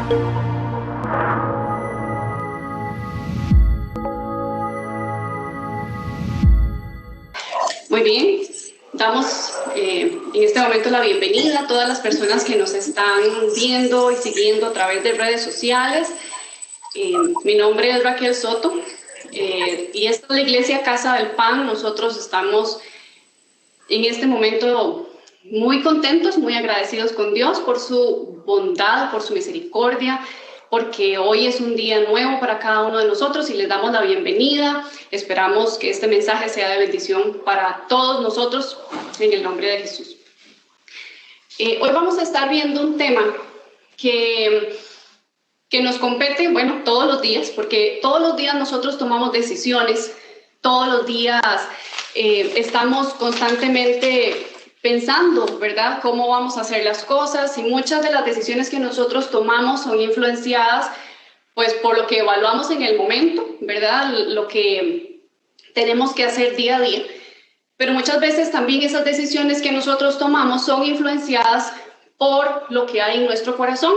Muy bien, damos en este momento la bienvenida a todas las personas que nos están viendo y siguiendo a través de redes sociales. Mi nombre es Raquel Soto y esta es la Iglesia Casa del Pan. Nosotros estamos en este momento muy contentos, muy agradecidos con Dios por su bondad, por su misericordia, porque hoy es un día nuevo para cada uno de nosotros y les damos la bienvenida. Esperamos que este mensaje sea de bendición para todos nosotros en el nombre de Jesús. Hoy vamos a estar viendo un tema que nos compete, bueno, todos los días, porque todos los días nosotros tomamos decisiones, todos los días estamos constantemente pensando, ¿verdad?, cómo vamos a hacer las cosas, y muchas de las decisiones que nosotros tomamos son influenciadas pues por lo que evaluamos en el momento, ¿verdad?, lo que tenemos que hacer día a día. Pero muchas veces también esas decisiones que nosotros tomamos son influenciadas por lo que hay en nuestro corazón,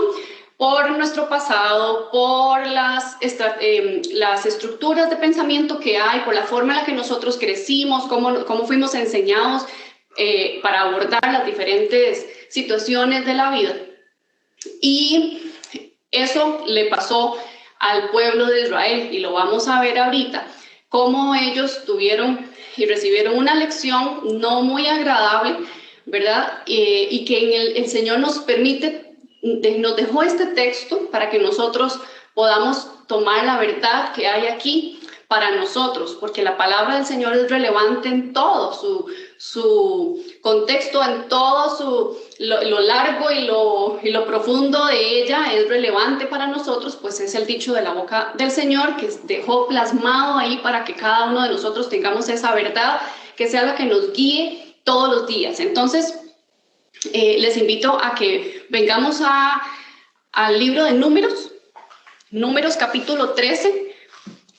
por nuestro pasado, por las estructuras de pensamiento que hay, por la forma en la que nosotros crecimos, cómo fuimos enseñados para abordar las diferentes situaciones de la vida. Y eso le pasó al pueblo de Israel, y lo vamos a ver ahorita, cómo ellos tuvieron y recibieron una lección no muy agradable, ¿verdad? Y que el Señor nos dejó este texto para que nosotros podamos tomar la verdad que hay aquí para nosotros, porque la palabra del Señor es relevante en todo su contexto, en todo lo largo y lo profundo de ella es relevante para nosotros, pues es el dicho de la boca del Señor que dejó plasmado ahí para que cada uno de nosotros tengamos esa verdad, que sea la que nos guíe todos los días. Entonces, les invito a que vengamos al libro de Números capítulo 13.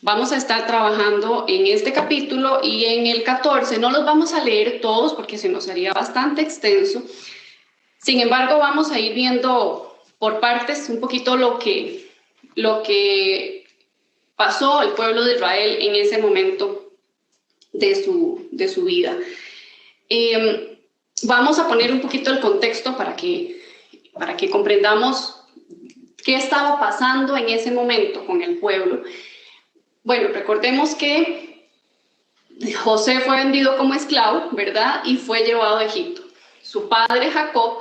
Vamos a estar trabajando en este capítulo y en el 14. No los vamos a leer todos porque se nos haría bastante extenso. Sin embargo, vamos a ir viendo por partes un poquito lo que pasó al pueblo de Israel en ese momento de su vida. Vamos a poner un poquito el contexto para que comprendamos qué estaba pasando en ese momento con el pueblo. Bueno, recordemos que José fue vendido como esclavo, ¿verdad? Y fue llevado a Egipto. Su padre Jacob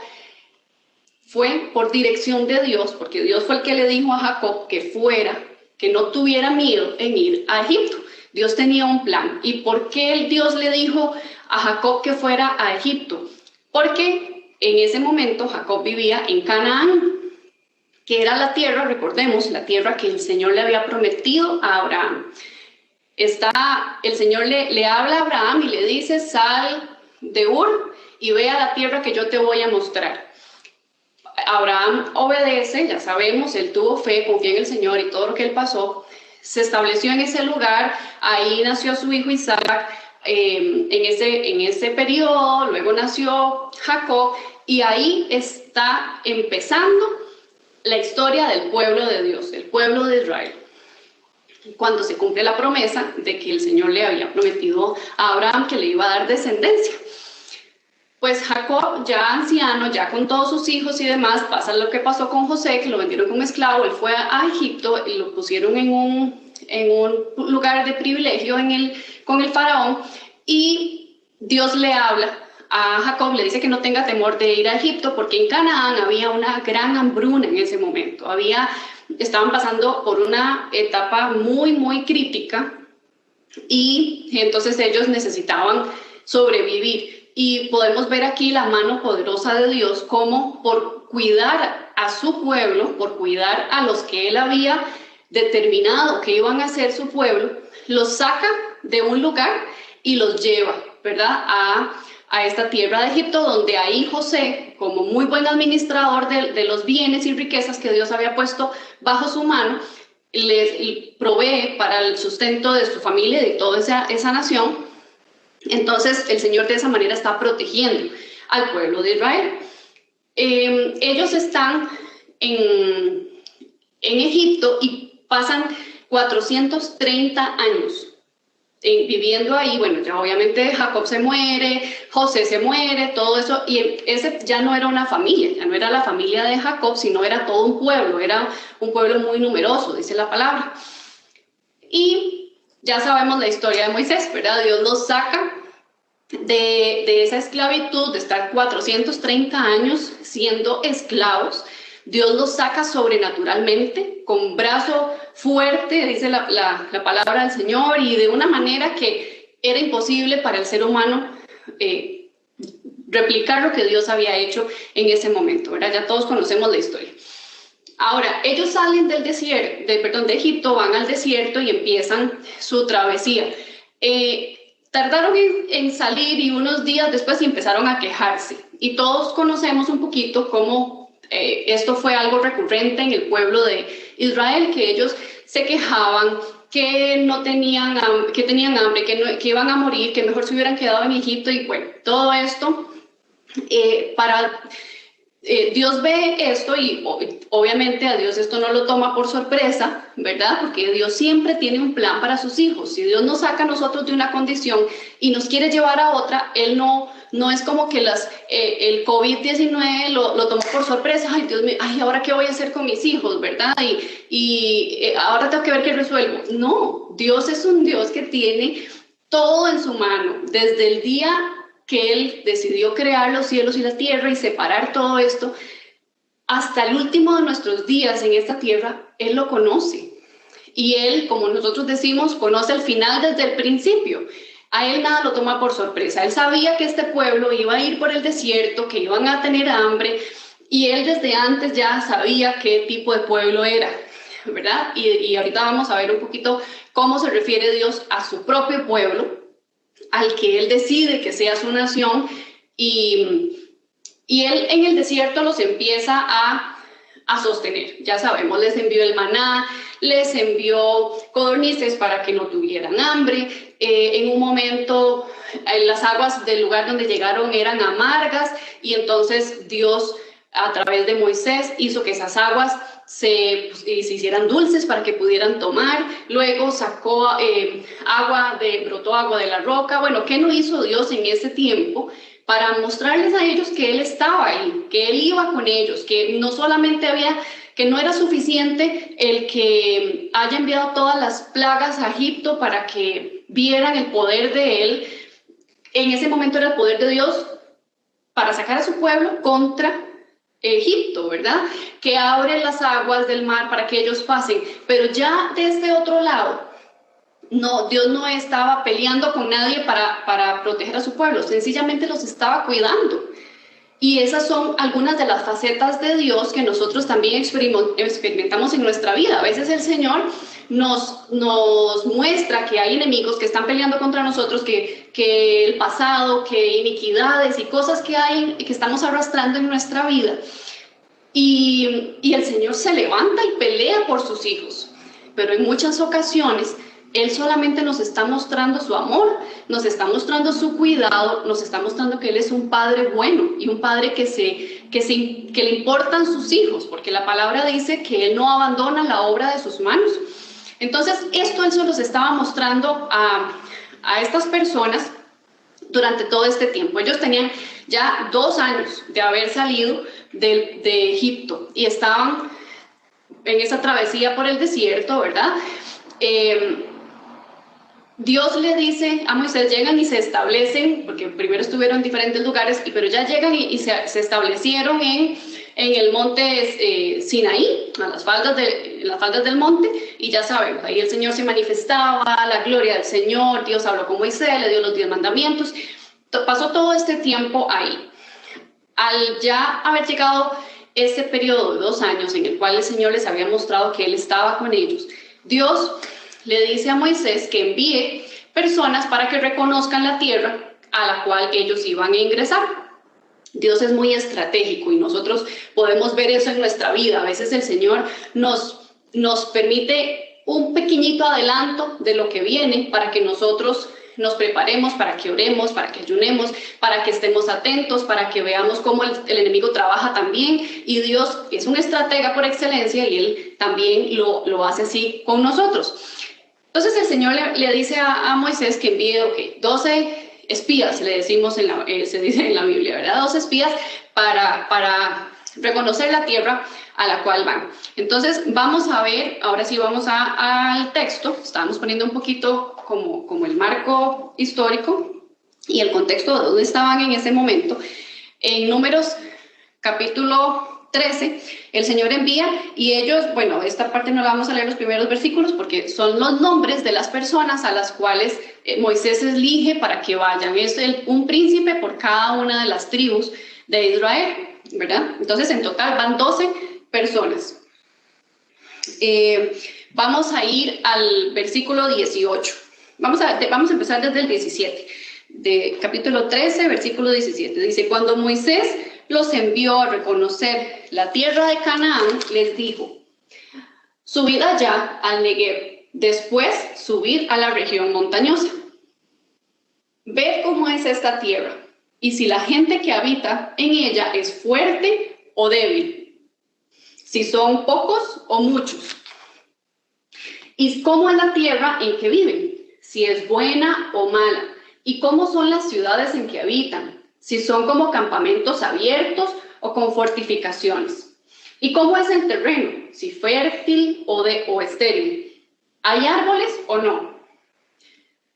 fue por dirección de Dios, porque Dios fue el que le dijo a Jacob que fuera, que no tuviera miedo en ir a Egipto. Dios tenía un plan. ¿Y por qué Dios le dijo a Jacob que fuera a Egipto? Porque en ese momento Jacob vivía en Canaán, que era la tierra, recordemos, la tierra que el Señor le había prometido a Abraham. El Señor le habla a Abraham y le dice: sal de Ur y ve a la tierra que yo te voy a mostrar. Abraham obedece, ya sabemos, él tuvo fe, confió en el Señor y todo lo que él pasó. Se estableció en ese lugar, ahí nació su hijo Isaac, en ese periodo, luego nació Jacob, y ahí está empezando la historia del pueblo de Dios, el pueblo de Israel, cuando se cumple la promesa de que el Señor le había prometido a Abraham que le iba a dar descendencia. Pues Jacob, ya anciano, ya con todos sus hijos y demás, pasa lo que pasó con José, que lo vendieron como esclavo. Él fue a Egipto y lo pusieron en un lugar de privilegio con el faraón, y Dios le habla a Jacob, le dice que no tenga temor de ir a Egipto, porque en Canaán había una gran hambruna en ese momento. Estaban pasando por una etapa muy, muy crítica, y entonces ellos necesitaban sobrevivir. Y podemos ver aquí la mano poderosa de Dios, como por cuidar a su pueblo, por cuidar a los que él había determinado que iban a ser su pueblo, los saca de un lugar y los lleva, ¿verdad?, a esta tierra de Egipto, donde ahí José, como muy buen administrador de los bienes y riquezas que Dios había puesto bajo su mano, les provee para el sustento de su familia y de toda esa nación. Entonces el Señor de esa manera está protegiendo al pueblo de Israel. Ellos están en Egipto y pasan 430 años viviendo ahí. Bueno, ya obviamente Jacob se muere, José se muere, todo eso, y ese ya no era una familia, ya no era la familia de Jacob, sino era todo un pueblo, era un pueblo muy numeroso, dice la palabra. Y ya sabemos la historia de Moisés, ¿verdad? Dios los saca de esa esclavitud, de estar 430 años siendo esclavos. Dios los saca sobrenaturalmente, con brazo fuerte, dice la palabra del Señor, y de una manera que era imposible para el ser humano replicar lo que Dios había hecho en ese momento, ¿verdad? Ya todos conocemos la historia. Ahora, ellos salen del desierto, de Egipto, van al desierto y empiezan su travesía. Tardaron en salir y unos días después empezaron a quejarse. Y todos conocemos un poquito cómo esto fue algo recurrente en el pueblo de Israel, que ellos se quejaban, que no tenían hambre, que tenían hambre, que iban a morir, que mejor se hubieran quedado en Egipto. Y bueno, todo esto Dios ve esto y obviamente a Dios esto no lo toma por sorpresa, ¿verdad? Porque Dios siempre tiene un plan para sus hijos. Si Dios nos saca a nosotros de una condición y nos quiere llevar a otra, Él no es como que el COVID-19 lo tomó por sorpresa. Ay, Dios mío, ay, ¿ahora qué voy a hacer con mis hijos, verdad? Y ahora tengo que ver qué resuelvo. No, Dios es un Dios que tiene todo en su mano, desde el día que Él decidió crear los cielos y la tierra y separar todo esto, hasta el último de nuestros días en esta tierra, Él lo conoce. Y Él, como nosotros decimos, conoce el final desde el principio. A Él nada lo toma por sorpresa. Él sabía que este pueblo iba a ir por el desierto, que iban a tener hambre, y Él desde antes ya sabía qué tipo de pueblo era, ¿verdad? Y ahorita vamos a ver un poquito cómo se refiere Dios a su propio pueblo, al que Él decide que sea su nación, y Él en el desierto los empieza a sostener. Ya sabemos, les envió el maná, les envió codornices para que no tuvieran hambre. En un momento las aguas del lugar donde llegaron eran amargas y entonces Dios a través de Moisés hizo que esas aguas se hicieran dulces para que pudieran tomar. Luego sacó brotó agua de la roca. Bueno, ¿qué no hizo Dios en ese tiempo para mostrarles a ellos que Él estaba ahí, que Él iba con ellos, que no solamente que no era suficiente el que haya enviado todas las plagas a Egipto para que vieran el poder de Él? En ese momento era el poder de Dios para sacar a su pueblo contra Egipto, ¿verdad? Que abre las aguas del mar para que ellos pasen. Pero ya de este otro lado, Dios no estaba peleando con nadie para proteger a su pueblo, sencillamente los estaba cuidando. Y esas son algunas de las facetas de Dios que nosotros también experimentamos en nuestra vida. A veces el Señor nos muestra que hay enemigos que están peleando contra nosotros, que el pasado, que iniquidades y cosas que hay, que estamos arrastrando en nuestra vida. Y el Señor se levanta y pelea por sus hijos. Pero en muchas ocasiones Él solamente nos está mostrando su amor, nos está mostrando su cuidado, nos está mostrando que Él es un padre bueno y un padre que le importan sus hijos, porque la palabra dice que Él no abandona la obra de sus manos. Entonces, esto Él se los estaba mostrando a estas personas durante todo este tiempo. Ellos tenían ya 2 años de haber salido de Egipto y estaban en esa travesía por el desierto, ¿verdad? Dios le dice a Moisés, llegan y se establecen, porque primero estuvieron en diferentes lugares, pero ya llegan y se establecieron en el monte Sinaí, a las faldas del monte, y ya sabemos, ahí el Señor se manifestaba, la gloria del Señor, Dios habló con Moisés, le dio los 10 mandamientos, pasó todo este tiempo ahí. Al ya haber llegado ese periodo de 2 años en el cual el Señor les había mostrado que Él estaba con ellos, Dios le dice a Moisés que envíe personas para que reconozcan la tierra a la cual ellos iban a ingresar. Dios es muy estratégico y nosotros podemos ver eso en nuestra vida. A veces el Señor nos permite un pequeñito adelanto de lo que viene para que nosotros nos preparemos, para que oremos, para que ayunemos, para que estemos atentos, para que veamos cómo el enemigo trabaja también. Y Dios es un estratega por excelencia y Él también lo hace así con nosotros. Entonces el Señor le dice a Moisés que envíe 12 espías, le decimos se dice en la Biblia, ¿verdad? 12 espías para reconocer la tierra a la cual van. Entonces vamos a ver, ahora sí vamos al texto. Estábamos poniendo un poquito como el marco histórico y el contexto de dónde estaban en ese momento. En Números capítulo 13, el Señor envía y ellos, bueno, esta parte no la vamos a leer los primeros versículos porque son los nombres de las personas a las cuales Moisés elige para que vayan. Es un príncipe por cada una de las tribus de Israel, ¿verdad? Entonces en total van 12 personas. Vamos a ir al versículo 18. Vamos a empezar desde el 17, de capítulo 13, versículo 17. Dice, cuando Moisés los envió a reconocer la tierra de Canaán, les dijo, subid allá al Negev, después subid a la región montañosa. Ved cómo es esta tierra, y si la gente que habita en ella es fuerte o débil, si son pocos o muchos, y cómo es la tierra en que viven, si es buena o mala, y cómo son las ciudades en que habitan, si son como campamentos abiertos o con fortificaciones, y cómo es el terreno, si fértil o estéril, hay árboles o no.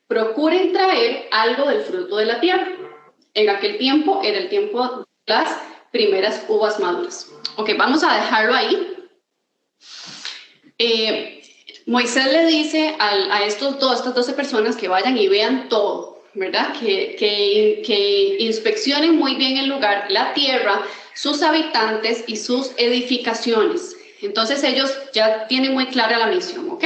Procuren traer algo del fruto de la tierra. En aquel tiempo era el tiempo de las primeras uvas maduras. Ok, vamos a dejarlo ahí. Moisés le dice a estas 12 personas que vayan y vean todo, ¿verdad? Que inspeccionen muy bien el lugar, la tierra, sus habitantes y sus edificaciones. Entonces ellos ya tienen muy clara la misión, ¿ok?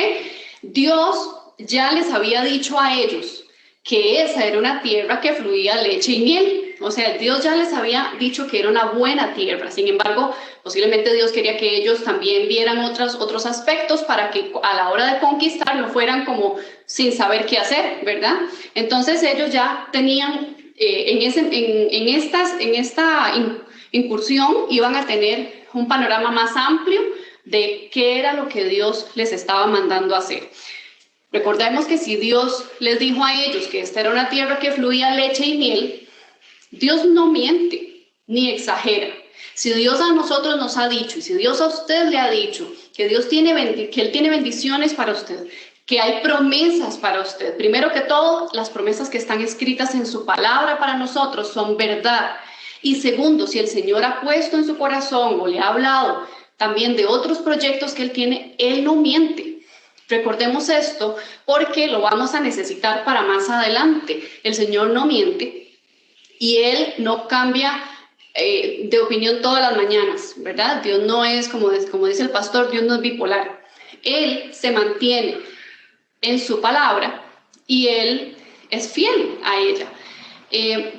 Dios ya les había dicho a ellos que esa era una tierra que fluía leche y miel. O sea, Dios ya les había dicho que era una buena tierra. Sin embargo, posiblemente Dios quería que ellos también vieran otros aspectos para que a la hora de conquistar no fueran como sin saber qué hacer, ¿verdad? Entonces ellos ya tenían, en esta incursión, iban a tener un panorama más amplio de qué era lo que Dios les estaba mandando a hacer. Recordemos que si Dios les dijo a ellos que esta era una tierra que fluía leche y miel, Dios no miente ni exagera. Si Dios a nosotros nos ha dicho, y si Dios a usted le ha dicho que que Él tiene bendiciones para usted, que hay promesas para usted, primero que todo, las promesas que están escritas en su palabra para nosotros son verdad. Y segundo, si el Señor ha puesto en su corazón o le ha hablado también de otros proyectos que Él tiene, Él no miente. Recordemos esto porque lo vamos a necesitar para más adelante. El Señor no miente y Él no cambia de opinión todas las mañanas, ¿verdad? Dios no es, como dice el pastor, Dios no es bipolar. Él se mantiene en su palabra y Él es fiel a ella.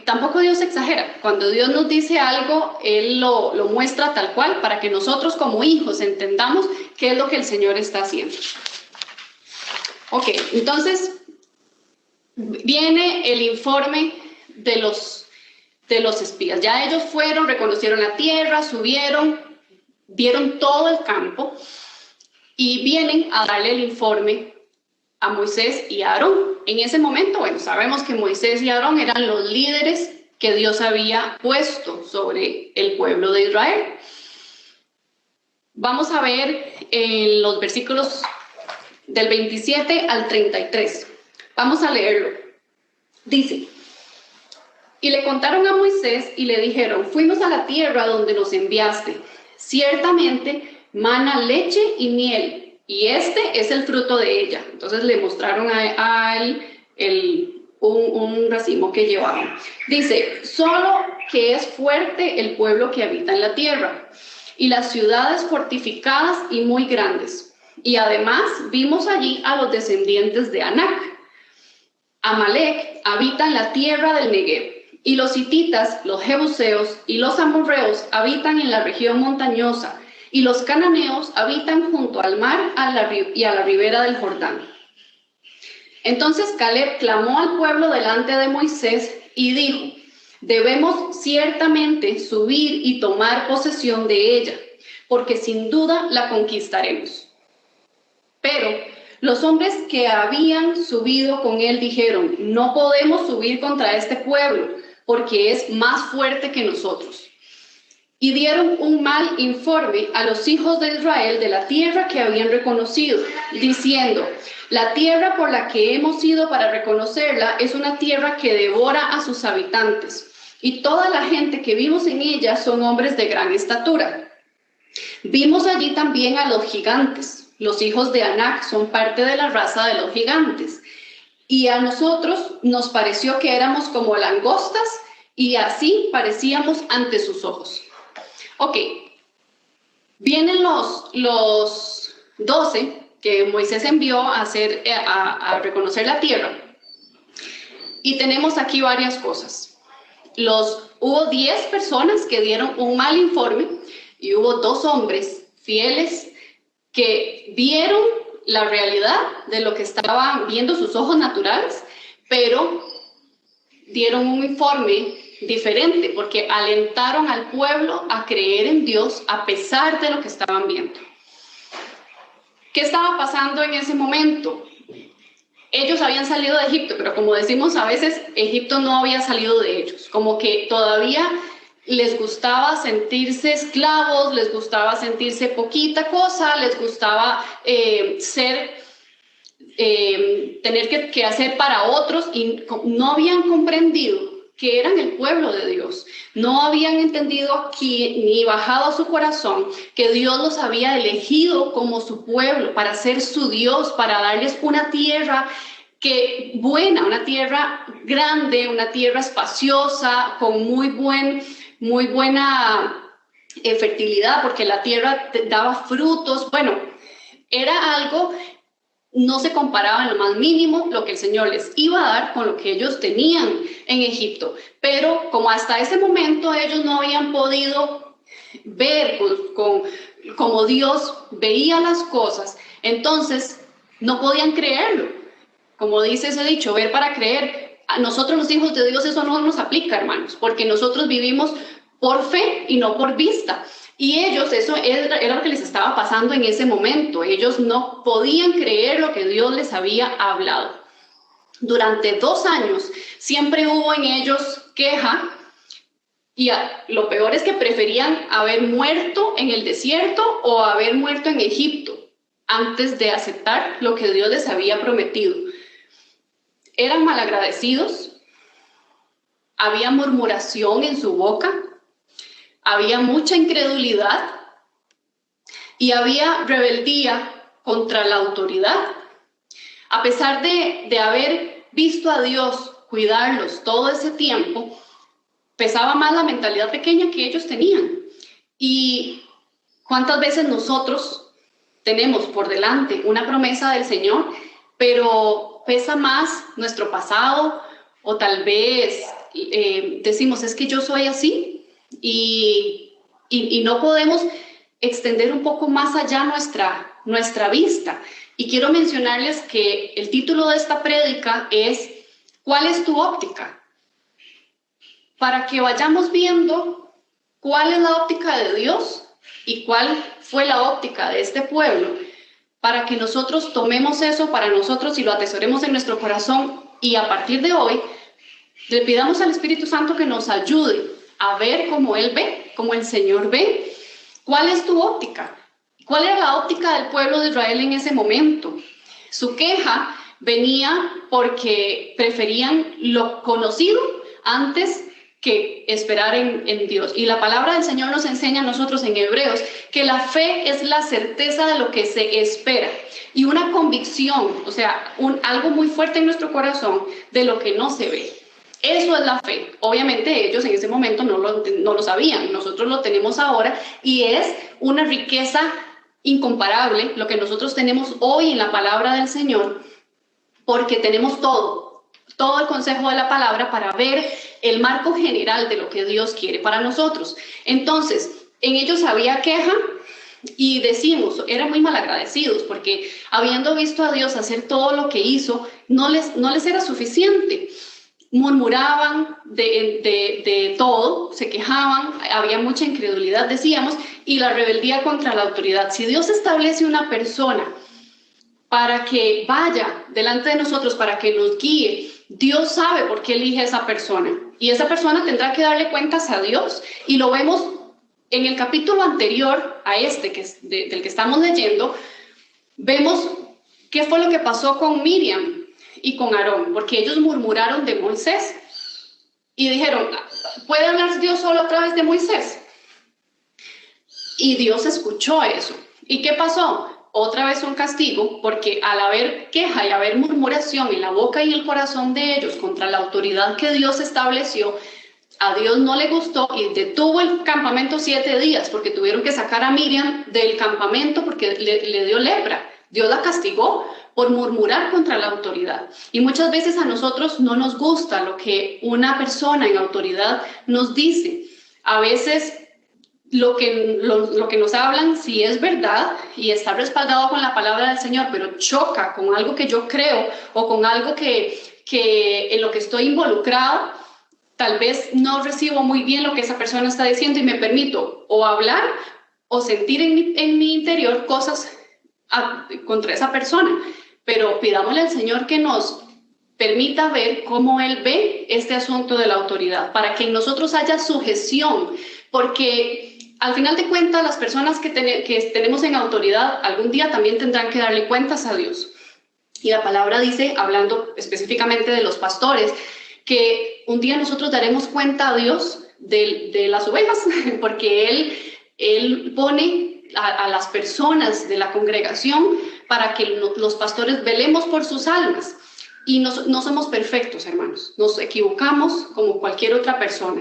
Tampoco Dios exagera. Cuando Dios nos dice algo, Él lo muestra tal cual para que nosotros como hijos entendamos qué es lo que el Señor está haciendo. Ok, entonces viene el informe de los espías. Ya ellos fueron, reconocieron la tierra, subieron, vieron todo el campo y vienen a darle el informe a Moisés y a Aarón. En ese momento, bueno, sabemos que Moisés y Aarón eran los líderes que Dios había puesto sobre el pueblo de Israel. Vamos a ver en los versículos del 27 al 33. Vamos a leerlo. Dice, y le contaron a Moisés y le dijeron, fuimos a la tierra donde nos enviaste. Ciertamente mana leche y miel, y este es el fruto de ella. Entonces le mostraron a él un racimo que llevaban. Dice, solo que es fuerte el pueblo que habita en la tierra, y las ciudades fortificadas y muy grandes. Y además vimos allí a los descendientes de Anac. Amalek habita en la tierra del Negev, y los hititas, los jebuseos y los amorreos habitan en la región montañosa, y los cananeos habitan junto al mar y a la ribera del Jordán. Entonces Caleb clamó al pueblo delante de Moisés y dijo: debemos ciertamente subir y tomar posesión de ella, porque sin duda la conquistaremos. Pero los hombres que habían subido con él dijeron: no podemos subir contra este pueblo, porque es más fuerte que nosotros. Y dieron un mal informe a los hijos de Israel de la tierra que habían reconocido, diciendo: la tierra por la que hemos ido para reconocerla es una tierra que devora a sus habitantes, y toda la gente que vimos en ella son hombres de gran estatura. Vimos allí también a los gigantes. Los hijos de Anac son parte de la raza de los gigantes. Y a nosotros nos pareció que éramos como langostas, y así parecíamos ante sus ojos. Ok, vienen los 12 que Moisés envió a reconocer la tierra. Y tenemos aquí varias cosas. Hubo 10 personas que dieron un mal informe y hubo 2 hombres fieles que vieron la realidad de lo que estaban viendo sus ojos naturales, pero dieron un informe diferente porque alentaron al pueblo a creer en Dios a pesar de lo que estaban viendo. ¿Qué estaba pasando en ese momento? Ellos habían salido de Egipto, pero como decimos a veces, Egipto no había salido de ellos. Como que todavía les gustaba sentirse esclavos, les gustaba sentirse poquita cosa, les gustaba tener que hacer para otros, y no habían comprendido que eran el pueblo de Dios. No habían entendido aquí ni bajado a su corazón que Dios los había elegido como su pueblo para ser su Dios, para darles una tierra buena, una tierra grande, una tierra espaciosa, con muy buena fertilidad, porque la tierra daba frutos. Bueno, era algo, no se comparaba en lo más mínimo lo que el Señor les iba a dar con lo que ellos tenían en Egipto. Pero como hasta ese momento ellos no habían podido ver como Dios veía las cosas, entonces no podían creerlo. Como dice ese dicho, ver para creer. A nosotros los hijos de Dios eso no nos aplica, hermanos, porque nosotros vivimos por fe y no por vista. Y ellos, eso era lo que les estaba pasando en ese momento. Ellos no podían creer lo que Dios les había hablado. Durante 2 años siempre hubo en ellos queja, y lo peor es que preferían haber muerto en el desierto o haber muerto en Egipto antes de aceptar lo que Dios les había prometido. Eran malagradecidos, había murmuración en su boca, había mucha incredulidad y había rebeldía contra la autoridad. A pesar de haber visto a Dios cuidarlos todo ese tiempo, pesaba más la mentalidad pequeña que ellos tenían. Y cuántas veces nosotros tenemos por delante una promesa del Señor, pero pesa más nuestro pasado, o tal vez decimos: es que yo soy así, y no podemos extender un poco más allá nuestra vista. Y quiero mencionarles que el título de esta prédica es: ¿cuál es tu óptica? Para que vayamos viendo cuál es la óptica de Dios y cuál fue la óptica de este pueblo, para que nosotros tomemos eso para nosotros y lo atesoremos en nuestro corazón, y a partir de hoy le pidamos al Espíritu Santo que nos ayude a ver como Él ve, como el Señor ve. ¿Cuál es tu óptica? ¿Cuál era la óptica del pueblo de Israel en ese momento? Su queja venía porque preferían lo conocido antes que esperar en Dios. Y la palabra del Señor nos enseña a nosotros en Hebreos que la fe es la certeza de lo que se espera y una convicción, o sea, algo muy fuerte en nuestro corazón de lo que no se ve. Eso es la fe. Obviamente ellos en ese momento no lo sabían, nosotros lo tenemos ahora, y es una riqueza incomparable lo que nosotros tenemos hoy en la palabra del Señor, porque tenemos todo el consejo de la palabra para ver el marco general de lo que Dios quiere para nosotros. Entonces, en ellos había queja, Y decimos, eran muy malagradecidos porque habiendo visto a Dios hacer todo lo que hizo, no les era suficiente. Murmuraban de todo, se quejaban, había mucha incredulidad, decíamos, y la rebeldía contra la autoridad. Si Dios establece una persona para que vaya delante de nosotros, para que nos guíe, Dios sabe por qué elige a esa persona. Y esa persona tendrá que darle cuentas a Dios. Y lo vemos en el capítulo anterior a este, del que estamos leyendo, vemos qué fue lo que pasó con Miriam y con Aarón, porque ellos murmuraron de Moisés y dijeron, ¿puede hablar Dios solo a través de Moisés? Y Dios escuchó eso. ¿Y qué pasó? Otra vez un castigo, porque al haber queja y haber murmuración en la boca y el corazón de ellos contra la autoridad que Dios estableció, a Dios no le gustó y detuvo el campamento 7 días, porque tuvieron que sacar a Miriam del campamento porque le dio lepra. Dios la castigó por murmurar contra la autoridad. Y muchas veces a nosotros no nos gusta lo que una persona en autoridad nos dice. A veces lo que nos hablan sí es verdad y está respaldado con la palabra del Señor, pero choca con algo que yo creo o con algo que en lo que estoy involucrado. Tal vez no recibo muy bien lo que esa persona está diciendo y me permito o hablar o sentir en mi interior cosas contra esa persona. Pero pidámosle al Señor que nos permita ver cómo Él ve este asunto de la autoridad, para que en nosotros haya sujeción, porque al final de cuentas las personas que tenemos en autoridad algún día también tendrán que darle cuentas a Dios. Y la palabra dice, hablando específicamente de los pastores, que un día nosotros daremos cuenta a Dios de las ovejas, porque Él pone a las personas de la congregación para que los pastores velemos por sus almas. Y no somos perfectos, hermanos, nos equivocamos como cualquier otra persona,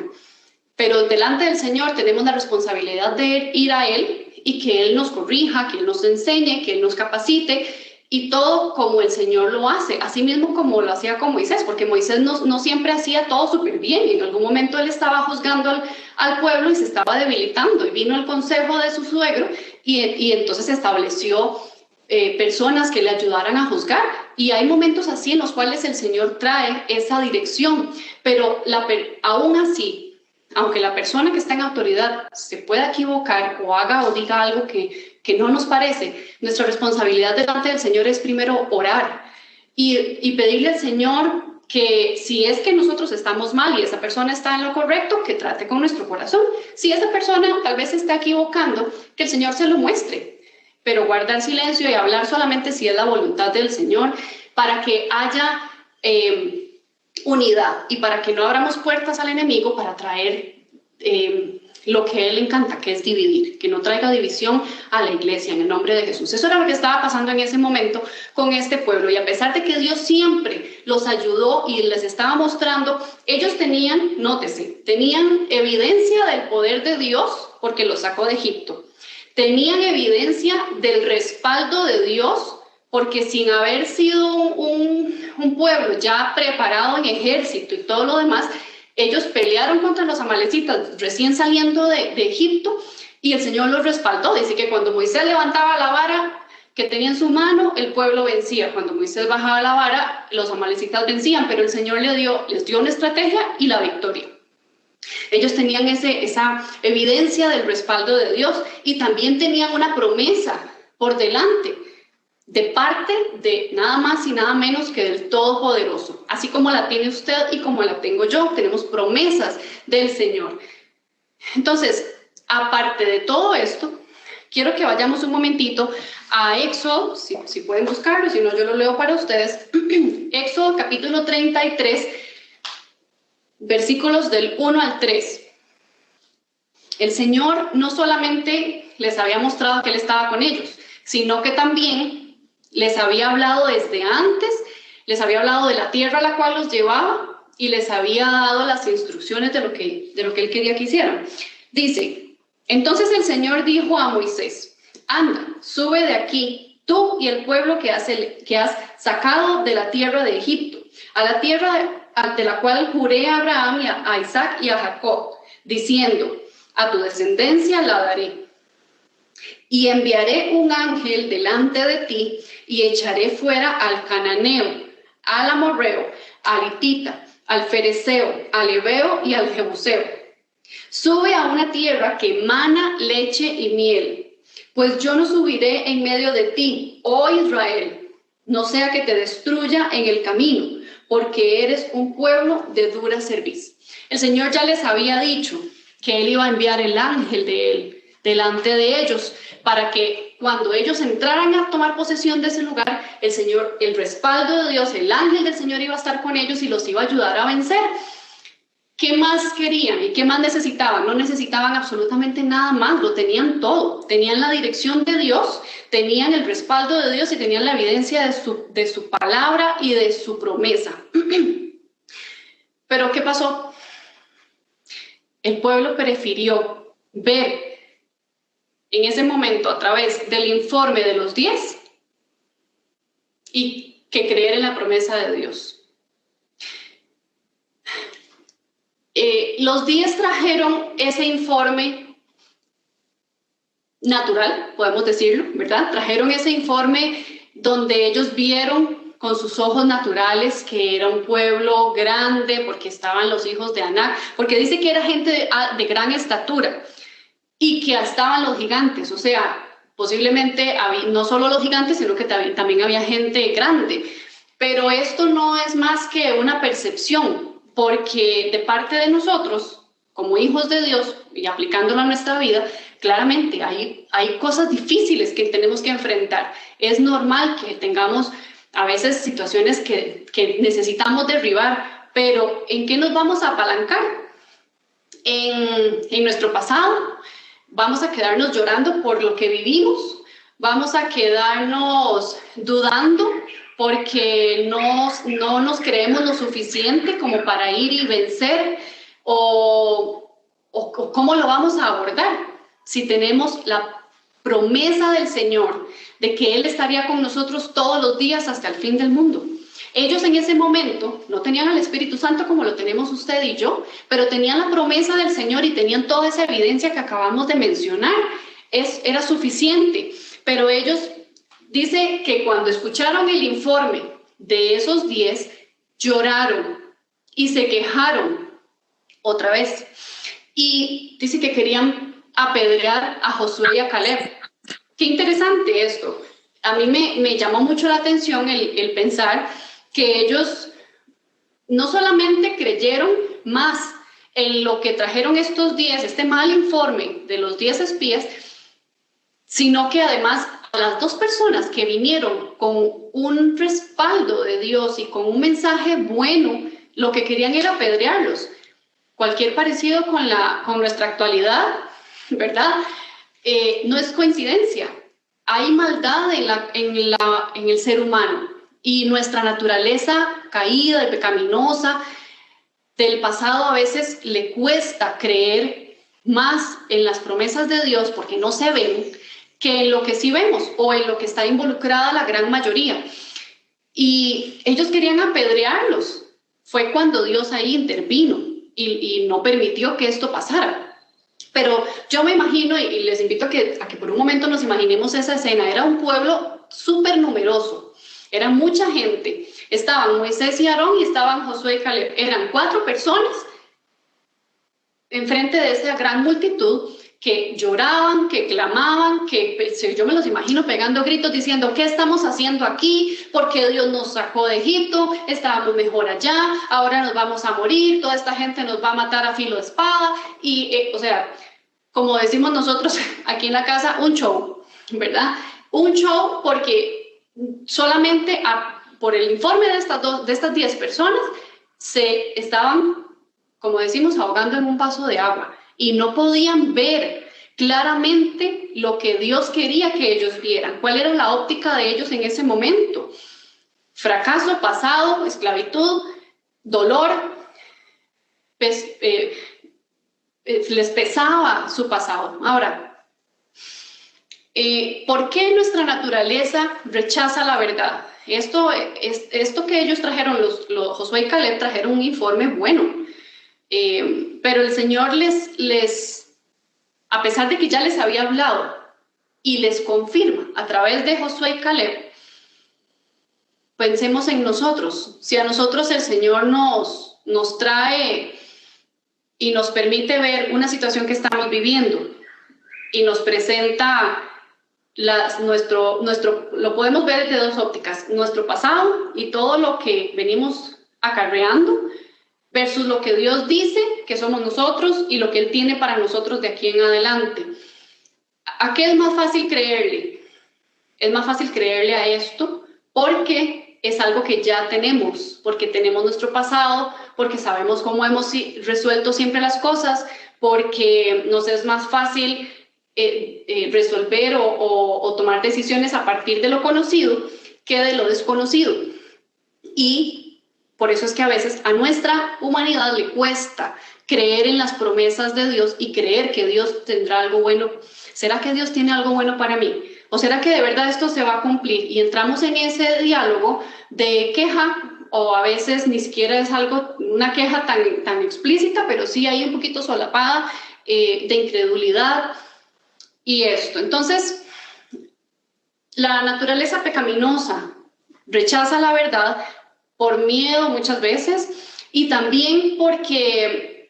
pero delante del Señor tenemos la responsabilidad de ir a Él y que Él nos corrija, que Él nos enseñe, que Él nos capacite, y todo como el Señor lo hace, así mismo como lo hacía con Moisés, porque Moisés no siempre hacía todo súper bien. En algún momento él estaba juzgando al pueblo y se estaba debilitando, y vino el consejo de su suegro y entonces estableció personas que le ayudaran a juzgar, y hay momentos así en los cuales el Señor trae esa dirección, pero aún así, aunque la persona que está en autoridad se pueda equivocar o haga o diga algo que no nos parece, nuestra responsabilidad delante del Señor es primero orar y pedirle al Señor que si es que nosotros estamos mal y esa persona está en lo correcto, que trate con nuestro corazón. Si esa persona tal vez se está equivocando, que el Señor se lo muestre, pero guardar silencio y hablar solamente si es la voluntad del Señor, para que haya unidad y para que no abramos puertas al enemigo para traer lo que a él le encanta, que es dividir, que no traiga división a la iglesia en el nombre de Jesús. Eso era lo que estaba pasando en ese momento con este pueblo, y a pesar de que Dios siempre los ayudó y les estaba mostrando, ellos tenían, nótese, tenían evidencia del poder de Dios porque los sacó de Egipto. Tenían evidencia del respaldo de Dios, porque sin haber sido un pueblo ya preparado en ejército y todo lo demás, ellos pelearon contra los amalecitas recién saliendo de Egipto, y el Señor los respaldó. Dice que cuando Moisés levantaba la vara que tenía en su mano, el pueblo vencía. Cuando Moisés bajaba la vara, los amalecitas vencían, pero el Señor les dio una estrategia y la victoria. Ellos tenían esa evidencia del respaldo de Dios, y también tenían una promesa por delante de parte de nada más y nada menos que del Todopoderoso. Así como la tiene usted y como la tengo yo, tenemos promesas del Señor. Entonces, aparte de todo esto, quiero que vayamos un momentito a Éxodo, si pueden buscarlo, si no yo lo leo para ustedes. Éxodo capítulo 33, versículos del 1 al 3. El Señor no solamente les había mostrado que Él estaba con ellos, sino que también les había hablado desde antes, les había hablado de la tierra a la cual los llevaba y les había dado las instrucciones de lo que Él quería que hicieran. Dice, entonces el Señor dijo a Moisés, anda, sube de aquí, tú y el pueblo que has sacado de la tierra de Egipto, a la tierra de la cual juré a Abraham, y a Isaac y a Jacob, diciendo, a tu descendencia la daré. Y enviaré un ángel delante de ti y echaré fuera al cananeo, al amorreo, al hitita, al fereceo, al heveo y al jebuseo. Sube a una tierra que mana leche y miel, pues yo no subiré en medio de ti, oh Israel, no sea que te destruya en el camino, porque eres un pueblo de dura cerviz. El Señor ya les había dicho que Él iba a enviar el ángel de Él delante de ellos, para que cuando ellos entraran a tomar posesión de ese lugar, el Señor, el respaldo de Dios, el ángel del Señor iba a estar con ellos y los iba a ayudar a vencer. ¿Qué más querían y qué más necesitaban? No necesitaban absolutamente nada más, lo tenían todo. Tenían la dirección de Dios, tenían el respaldo de Dios y tenían la evidencia de su palabra y de su promesa. Pero ¿qué pasó? El pueblo prefirió ver en ese momento a través del informe de los 10 y que creer en la promesa de Dios. Los 10 trajeron ese informe natural, podemos decirlo, ¿verdad? Trajeron ese informe donde ellos vieron con sus ojos naturales que era un pueblo grande, porque estaban los hijos de Anac, porque dice que era gente de gran estatura y que estaban los gigantes, o sea, posiblemente no solo los gigantes, sino que también había gente grande. Pero esto no es más que una percepción, porque de parte de nosotros, como hijos de Dios, y aplicándolo a nuestra vida, claramente hay cosas difíciles que tenemos que enfrentar. Es normal que tengamos a veces situaciones que necesitamos derribar, pero ¿en qué nos vamos a apalancar? En nuestro pasado. Vamos a quedarnos llorando por lo que vivimos, vamos a quedarnos dudando porque no nos creemos lo suficiente como para ir y vencer, o cómo lo vamos a abordar si tenemos la promesa del Señor de que Él estaría con nosotros todos los días hasta el fin del mundo. Ellos en ese momento no tenían al Espíritu Santo como lo tenemos usted y yo, pero tenían la promesa del Señor y tenían toda esa evidencia que acabamos de mencionar. Era suficiente, pero ellos, dice que cuando escucharon el informe de esos 10, lloraron y se quejaron otra vez. Y dice que querían apedrear a Josué y a Caleb. Qué interesante esto. A mí me llamó mucho la atención el pensar que ellos no solamente creyeron más en lo que trajeron estos 10, este mal informe de los 10 espías, sino que además a las 2 personas que vinieron con un respaldo de Dios y con un mensaje bueno, lo que querían era apedrearlos. Cualquier parecido con nuestra actualidad, ¿verdad? No es coincidencia. Hay maldad en el ser humano. Y nuestra naturaleza caída y pecaminosa del pasado a veces le cuesta creer más en las promesas de Dios porque no se ven que en lo que sí vemos o en lo que está involucrada la gran mayoría. Y ellos querían apedrearlos. Fue cuando Dios ahí intervino y no permitió que esto pasara. Pero yo me imagino, y les invito a que por un momento nos imaginemos esa escena. Era un pueblo súper numeroso. Era mucha gente. Estaban Moisés y Aarón y estaban Josué y Caleb. Eran 4 personas enfrente de esa gran multitud que lloraban, que clamaban, que yo me los imagino pegando gritos diciendo: ¿qué estamos haciendo aquí? ¿Por qué Dios nos sacó de Egipto? Estábamos mejor allá, ahora nos vamos a morir, toda esta gente nos va a matar a filo de espada. Y, o sea, como decimos nosotros aquí en la casa, un show, ¿verdad? Un show porque solamente por el informe de estas 10 personas se estaban, como decimos, ahogando en un vaso de agua y no podían ver claramente lo que Dios quería que ellos vieran. ¿Cuál era la óptica de ellos en ese momento? Fracaso, pasado, esclavitud, dolor. Les pesaba su pasado. Ahora, ¿por qué nuestra naturaleza rechaza la verdad? Esto que ellos trajeron, los Josué y Caleb trajeron un informe bueno, pero el Señor a pesar de que ya les había hablado y les confirma a través de Josué y Caleb. Pensemos en nosotros. Si a nosotros el Señor nos trae y nos permite ver una situación que estamos viviendo y nos presenta lo podemos ver desde dos ópticas, nuestro pasado y todo lo que venimos acarreando versus lo que Dios dice que somos nosotros y lo que Él tiene para nosotros de aquí en adelante. ¿A qué es más fácil creerle? Es más fácil creerle a esto porque es algo que ya tenemos, porque tenemos nuestro pasado, porque sabemos cómo hemos resuelto siempre las cosas, porque nos es más fácil resolver o tomar decisiones a partir de lo conocido que de lo desconocido. Y por eso es que a veces a nuestra humanidad le cuesta creer en las promesas de Dios y creer que Dios tendrá algo bueno. ¿Será que Dios tiene algo bueno para mí? ¿O será que de verdad esto se va a cumplir? Y entramos en ese diálogo de queja, o a veces ni siquiera es una queja tan explícita, pero sí hay un poquito solapada de incredulidad y esto. Entonces, la naturaleza pecaminosa rechaza la verdad por miedo muchas veces y también porque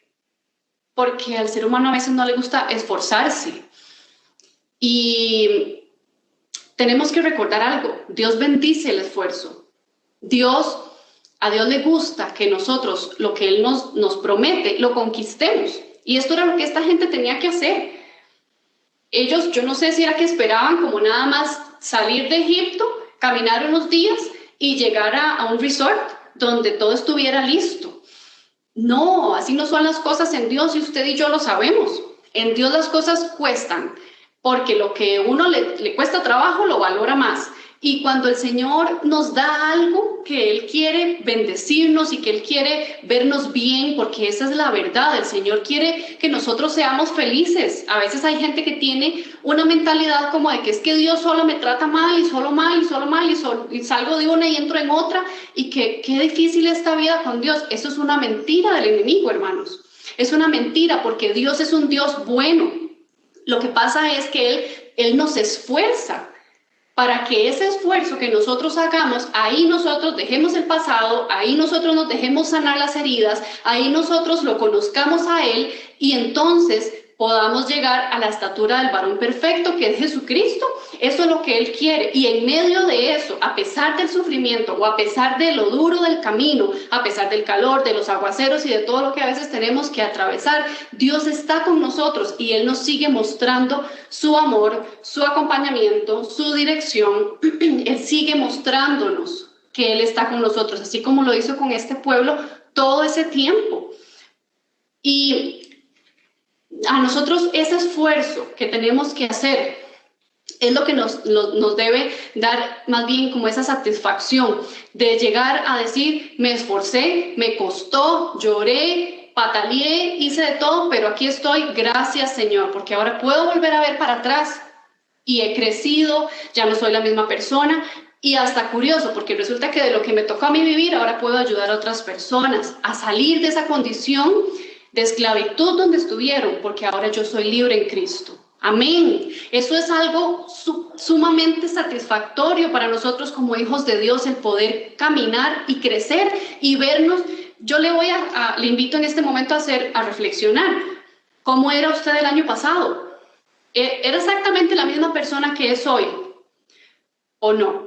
al ser humano a veces no le gusta esforzarse. Y tenemos que recordar algo: Dios bendice el esfuerzo. A Dios le gusta que nosotros lo que Él nos promete lo conquistemos. Y esto era lo que esta gente tenía que hacer. Ellos, yo no sé si era que esperaban como nada más salir de Egipto, caminar unos días y llegar a un resort donde todo estuviera listo. No, así no son las cosas en Dios y usted y yo lo sabemos. En Dios las cosas cuestan, porque lo que uno le cuesta trabajo lo valora más. Y cuando el Señor nos da algo que Él quiere bendecirnos y que Él quiere vernos bien, porque esa es la verdad, el Señor quiere que nosotros seamos felices. A veces hay gente que tiene una mentalidad como de que es que Dios solo me trata mal y solo mal y solo mal y salgo de una y entro en otra y que qué difícil esta vida con Dios. Eso es una mentira del enemigo, hermanos. Es una mentira porque Dios es un Dios bueno. Lo que pasa es que Él nos esfuerza para que ese esfuerzo que nosotros hagamos, ahí nosotros dejemos el pasado, ahí nosotros nos dejemos sanar las heridas, ahí nosotros lo conozcamos a Él y entonces podamos llegar a la estatura del varón perfecto que es Jesucristo. Eso es lo que Él quiere. Y en medio de eso, a pesar del sufrimiento o a pesar de lo duro del camino, a pesar del calor, de los aguaceros y de todo lo que a veces tenemos que atravesar, Dios está con nosotros y Él nos sigue mostrando su amor, su acompañamiento, su dirección. Él sigue mostrándonos que Él está con nosotros, así como lo hizo con este pueblo todo ese tiempo. Y a nosotros ese esfuerzo que tenemos que hacer es lo que nos debe dar más bien como esa satisfacción de llegar a decir, me esforcé, me costó, lloré, pataleé, hice de todo, pero aquí estoy, gracias Señor, porque ahora puedo volver a ver para atrás y he crecido, ya no soy la misma persona. Y hasta curioso, porque resulta que de lo que me tocó a mí vivir, ahora puedo ayudar a otras personas a salir de esa condición de esclavitud donde estuvieron, porque ahora yo soy libre en Cristo. Amén. Eso es algo sumamente satisfactorio para nosotros como hijos de Dios, el poder caminar y crecer y vernos. Yo le invito en este momento a reflexionar. ¿Cómo era usted el año pasado? ¿Era exactamente la misma persona que es hoy? ¿O no?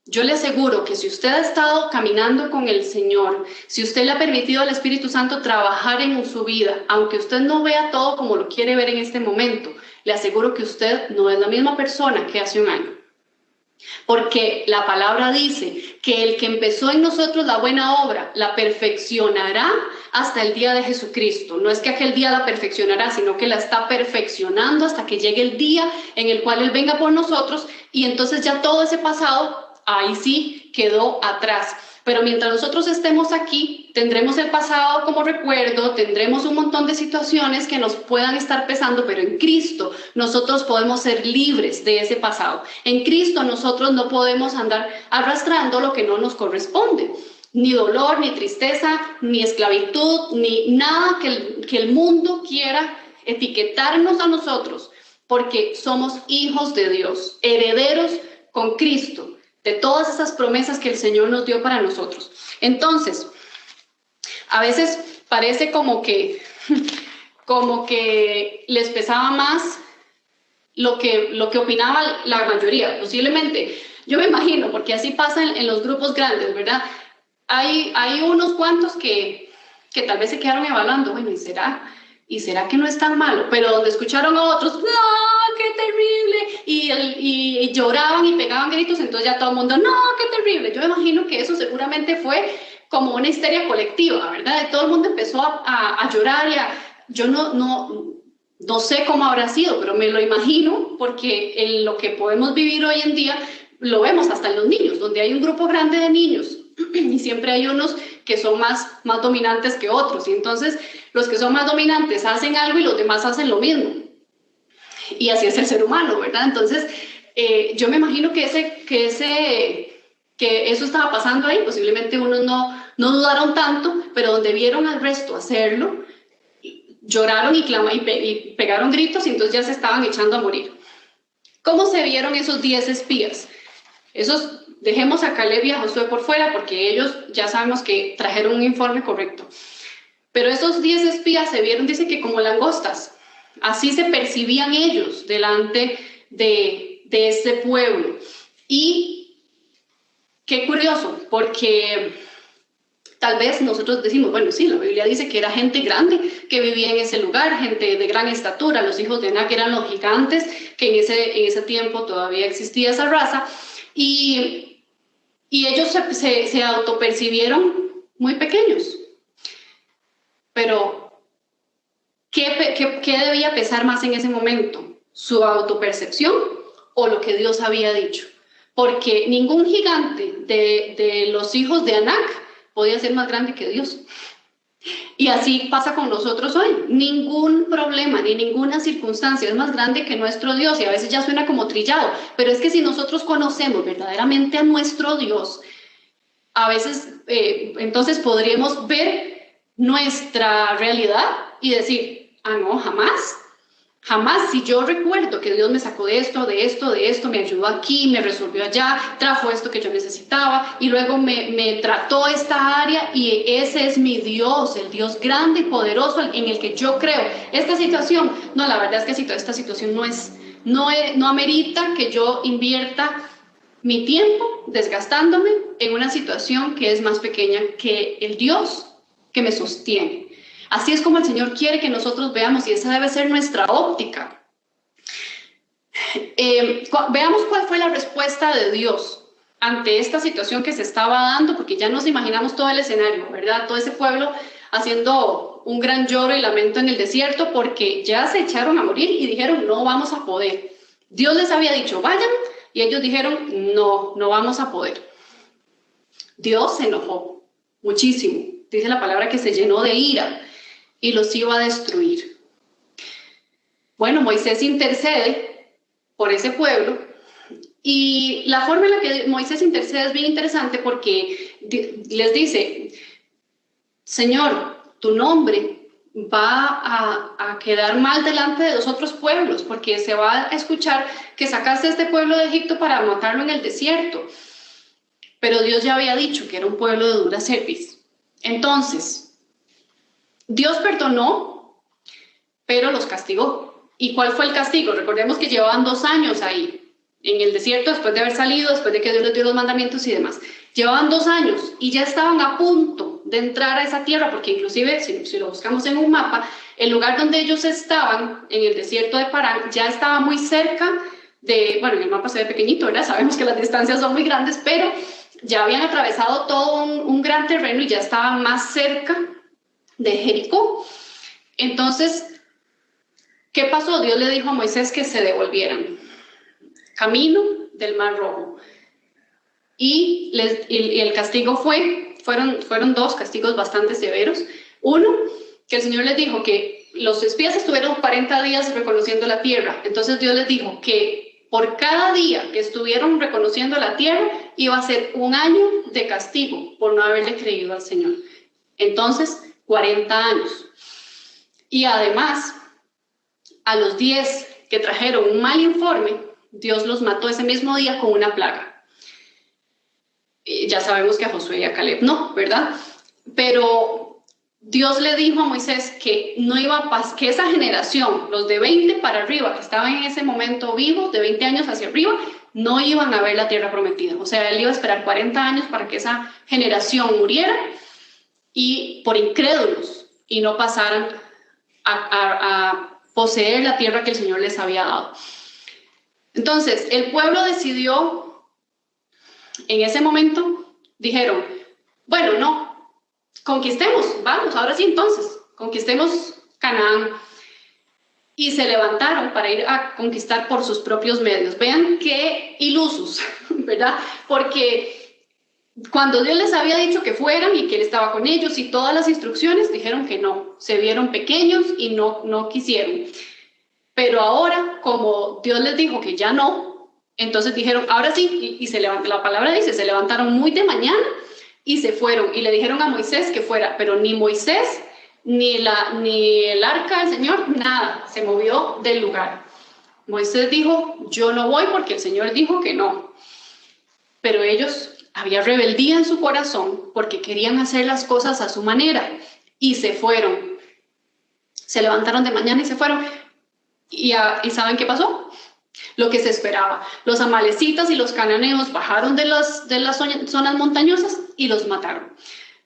Yo le aseguro que si usted ha estado caminando con el Señor, si usted le ha permitido al Espíritu Santo trabajar en su vida, aunque usted no vea todo como lo quiere ver en este momento, le aseguro que usted no es la misma persona que hace un año. Porque la palabra dice que el que empezó en nosotros la buena obra, la perfeccionará hasta el día de Jesucristo. No es que aquel día la perfeccionará, sino que la está perfeccionando hasta que llegue el día en el cual Él venga por nosotros y entonces ya todo ese pasado ahí sí quedó atrás. Pero mientras nosotros estemos aquí, tendremos el pasado como recuerdo, tendremos un montón de situaciones que nos puedan estar pesando, pero en Cristo nosotros podemos ser libres de ese pasado. En Cristo nosotros no podemos andar arrastrando lo que no nos corresponde. Ni dolor, ni tristeza, ni esclavitud, ni nada que el mundo quiera etiquetarnos a nosotros. porque somos hijos de Dios, herederos con Cristo, de todas esas promesas que el Señor nos dio para nosotros. Entonces, a veces parece como que les pesaba más lo que opinaba la mayoría, posiblemente. Yo me imagino, porque así pasa en los grupos grandes, ¿verdad? Hay unos cuantos que tal vez se quedaron evaluando, bueno, ¿y será que no es tan malo? Pero donde escucharon a otros, ¡no, qué terrible! Y lloraban y pegaban gritos, entonces ya todo el mundo, ¡no, qué terrible! Yo me imagino que eso seguramente fue como una histeria colectiva, ¿verdad? Y todo el mundo empezó a llorar yo no sé cómo habrá sido, pero me lo imagino porque en lo que podemos vivir hoy en día lo vemos hasta en los niños, donde hay un grupo grande de niños y siempre hay unos que son más dominantes que otros, y entonces los que son más dominantes hacen algo y los demás hacen lo mismo. Y así es el ser humano, ¿verdad? Entonces, yo me imagino que eso estaba pasando ahí. Posiblemente unos no dudaron tanto, pero donde vieron al resto hacerlo, lloraron y pegaron gritos, y entonces ya se estaban echando a morir. ¿Cómo se vieron esos 10 espías? Dejemos a Caleb y a Josué por fuera, porque ellos ya sabemos que trajeron un informe correcto. Pero esos 10 espías se vieron, dice que como langostas. Así se percibían ellos delante de ese pueblo. Y qué curioso, porque tal vez nosotros decimos, bueno, sí, la Biblia dice que era gente grande que vivía en ese lugar, gente de gran estatura. Los hijos de Anak eran los gigantes, que en ese tiempo todavía existía esa raza. Y ellos se autopercibieron muy pequeños. Pero, ¿qué debía pesar más en ese momento? ¿Su autopercepción o lo que Dios había dicho? Porque ningún gigante de los hijos de Anak podía ser más grande que Dios. Y así pasa con nosotros hoy. Ningún problema ni ninguna circunstancia es más grande que nuestro Dios. Y a veces ya suena como trillado, pero es que si nosotros conocemos verdaderamente a nuestro Dios, a veces entonces podríamos ver nuestra realidad y decir, no, jamás, si yo recuerdo que Dios me sacó de esto, me ayudó aquí, me resolvió allá, trajo esto que yo necesitaba, y luego me trató esta área, y ese es mi Dios, el Dios grande y poderoso en el que yo creo. Esta situación, no, la verdad es que esta situación no amerita que yo invierta mi tiempo desgastándome en una situación que es más pequeña que el Dios que me sostiene. Así es como el Señor quiere que nosotros veamos, y esa debe ser nuestra óptica. Veamos cuál fue la respuesta de Dios ante esta situación que se estaba dando, porque ya nos imaginamos todo el escenario, ¿verdad? Todo ese pueblo haciendo un gran lloro y lamento en el desierto porque ya se echaron a morir y dijeron, no vamos a poder. Dios les había dicho, vayan, y ellos dijeron, no vamos a poder. Dios se enojó muchísimo. Dice la palabra que se llenó de ira y los iba a destruir. Bueno, Moisés intercede por ese pueblo, y la forma en la que Moisés intercede es bien interesante porque les dice, Señor, tu nombre va a quedar mal delante de los otros pueblos, porque se va a escuchar que sacaste a este pueblo de Egipto para matarlo en el desierto. Pero Dios ya había dicho que era un pueblo de dura cerviz. Entonces, Dios perdonó, pero los castigó. ¿Y cuál fue el castigo? Recordemos que llevaban 2 años ahí, en el desierto, después de haber salido, después de que Dios les dio los mandamientos y demás. Llevaban 2 años y ya estaban a punto de entrar a esa tierra, porque inclusive, si lo buscamos en un mapa, el lugar donde ellos estaban, en el desierto de Parán, ya estaba muy cerca bueno, en el mapa se ve pequeñito, ¿verdad? Sabemos que las distancias son muy grandes, pero ya habían atravesado todo un gran terreno y ya estaban más cerca de Jericó. Entonces, ¿qué pasó? Dios le dijo a Moisés que se devolvieran camino del Mar Rojo. Y el castigo fueron 2 castigos bastante severos. Uno, que el Señor les dijo que los espías estuvieron 40 días reconociendo la tierra. Entonces Dios les dijo que por cada día que estuvieron reconociendo la tierra iba a ser 1 año de castigo por no haberle creído al Señor. Entonces, 40 años. Y además, a los 10 que trajeron un mal informe, Dios los mató ese mismo día con una plaga. Ya sabemos que a Josué y a Caleb no, ¿verdad? Pero Dios le dijo a Moisés que no iba a pasar, que esa generación, los de 20 para arriba, que estaban en ese momento vivos, de 20 años hacia arriba, no iban a ver la tierra prometida. O sea, él iba a esperar 40 años para que esa generación muriera y por incrédulos y no pasaran a poseer la tierra que el Señor les había dado. Entonces, el pueblo decidió, en ese momento, dijeron, bueno, no, conquistemos, vamos, ahora sí entonces, conquistemos Canaán. Y se levantaron para ir a conquistar por sus propios medios. Vean qué ilusos, ¿verdad? Porque cuando Dios les había dicho que fueran y que Él estaba con ellos y todas las instrucciones, dijeron que no, se vieron pequeños y no quisieron. Pero ahora, como Dios les dijo que ya no, entonces dijeron, ahora sí, y se levantó, la palabra dice, se levantaron muy de mañana y se fueron. Y le dijeron a Moisés que fuera, pero ni Moisés ni el arca del Señor, nada, se movió del lugar. Moisés dijo, yo no voy porque el Señor dijo que no. Pero ellos, había rebeldía en su corazón porque querían hacer las cosas a su manera y se fueron. Se levantaron de mañana y se fueron. ¿Y saben qué pasó? Lo que se esperaba. Los amalecitas y los cananeos bajaron de las zonas montañosas y los mataron.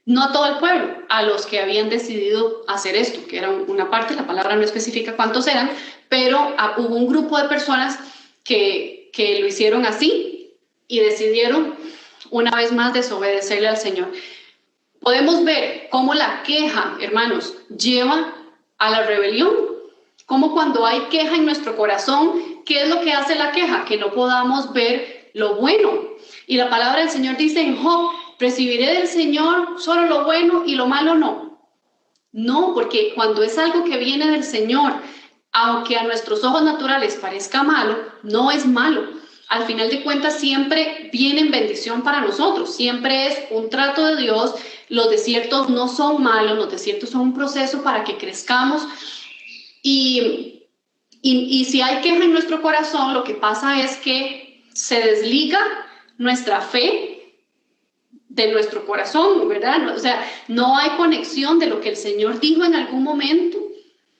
No a todo el pueblo, a los que habían decidido hacer esto, que era una parte, la palabra no especifica cuántos eran, pero hubo un grupo de personas que lo hicieron así y decidieron una vez más desobedecerle al Señor. Podemos ver cómo la queja, hermanos, lleva a la rebelión, cómo cuando hay queja en nuestro corazón, ¿qué es lo que hace la queja? Que no podamos ver lo bueno. Y la palabra del Señor dice en Job, ¿recibiré del Señor solo lo bueno y lo malo no? No, porque cuando es algo que viene del Señor, aunque a nuestros ojos naturales parezca malo, no es malo. Al final de cuentas siempre viene en bendición para nosotros, siempre es un trato de Dios. Los desiertos no son malos, los desiertos son un proceso para que crezcamos. Y si hay queja en nuestro corazón, lo que pasa es que se desliga nuestra fe de nuestro corazón, ¿verdad? O sea, no hay conexión de lo que el Señor dijo en algún momento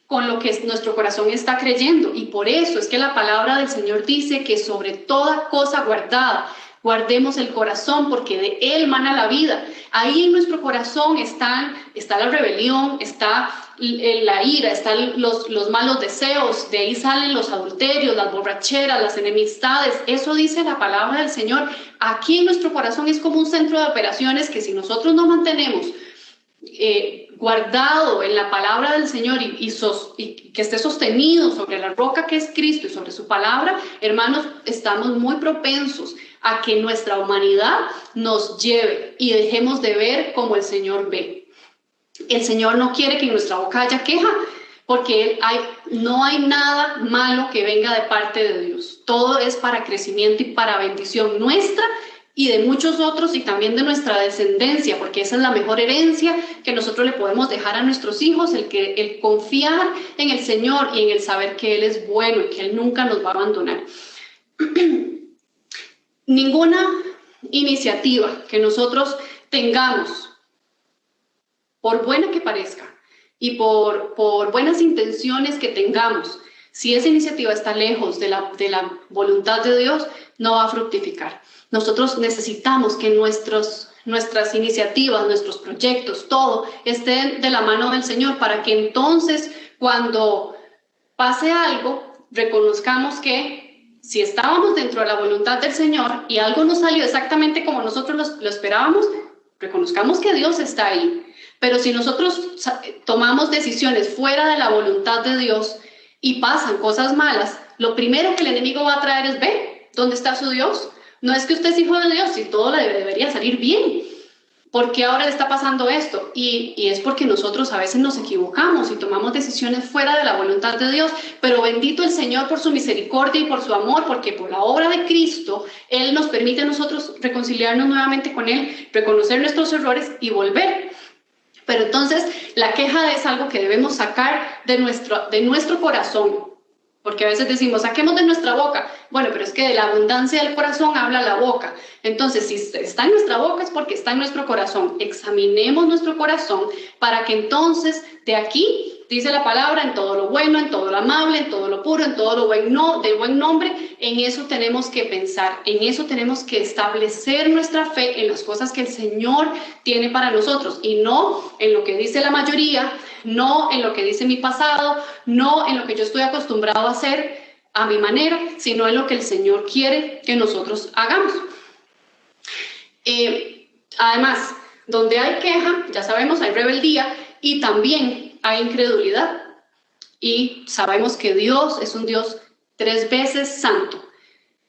con lo que nuestro corazón está creyendo. Y por eso es que la palabra del Señor dice que sobre toda cosa guardada, guardemos el corazón porque de él mana la vida. Ahí en nuestro corazón está la rebelión, está la ira, están los malos deseos, de ahí salen los adulterios, las borracheras, las enemistades. Eso dice la palabra del Señor. Aquí en nuestro corazón es como un centro de operaciones que si nosotros no mantenemos guardado en la palabra del Señor y que esté sostenido sobre la roca que es Cristo y sobre su palabra, hermanos, estamos muy propensos a que nuestra humanidad nos lleve y dejemos de ver como el Señor ve. El Señor no quiere que en nuestra boca haya queja, porque no hay nada malo que venga de parte de Dios. Todo es para crecimiento y para bendición nuestra y de muchos otros y también de nuestra descendencia, porque esa es la mejor herencia que nosotros le podemos dejar a nuestros hijos, el confiar en el Señor y en el saber que Él es bueno y que Él nunca nos va a abandonar. Ninguna iniciativa que nosotros tengamos, por buena que parezca y por buenas intenciones que tengamos, si esa iniciativa está lejos de la voluntad de Dios, no va a fructificar. Nosotros necesitamos que nuestras iniciativas, nuestros proyectos, todo esté de la mano del Señor para que entonces cuando pase algo, reconozcamos que si estábamos dentro de la voluntad del Señor y algo no salió exactamente como nosotros lo esperábamos, reconozcamos que Dios está ahí. Pero si nosotros tomamos decisiones fuera de la voluntad de Dios y pasan cosas malas, lo primero que el enemigo va a traer es, ve, ¿dónde está su Dios? No es que usted es hijo de Dios y todo le debería salir bien. ¿Por qué ahora le está pasando esto? Y es porque nosotros a veces nos equivocamos y tomamos decisiones fuera de la voluntad de Dios, pero bendito el Señor por su misericordia y por su amor, porque por la obra de Cristo, Él nos permite a nosotros reconciliarnos nuevamente con Él, reconocer nuestros errores y volver. Pero entonces la queja es algo que debemos sacar de nuestro corazón, Porque a veces decimos, saquemos de nuestra boca. Bueno, pero es que de la abundancia del corazón habla la boca. Entonces, si está en nuestra boca es porque está en nuestro corazón. Examinemos nuestro corazón para que entonces de aquí, dice la palabra, en todo lo bueno, en todo lo amable, en todo lo puro, en todo lo bueno, del buen nombre, en eso tenemos que pensar, en eso tenemos que establecer nuestra fe en las cosas que el Señor tiene para nosotros y no en lo que dice la mayoría, no en lo que dice mi pasado, no en lo que yo estoy acostumbrado a hacer a mi manera, sino en lo que el Señor quiere que nosotros hagamos. Además, donde hay queja, ya sabemos, hay rebeldía y también hay incredulidad. Y sabemos que Dios es un Dios 3 veces santo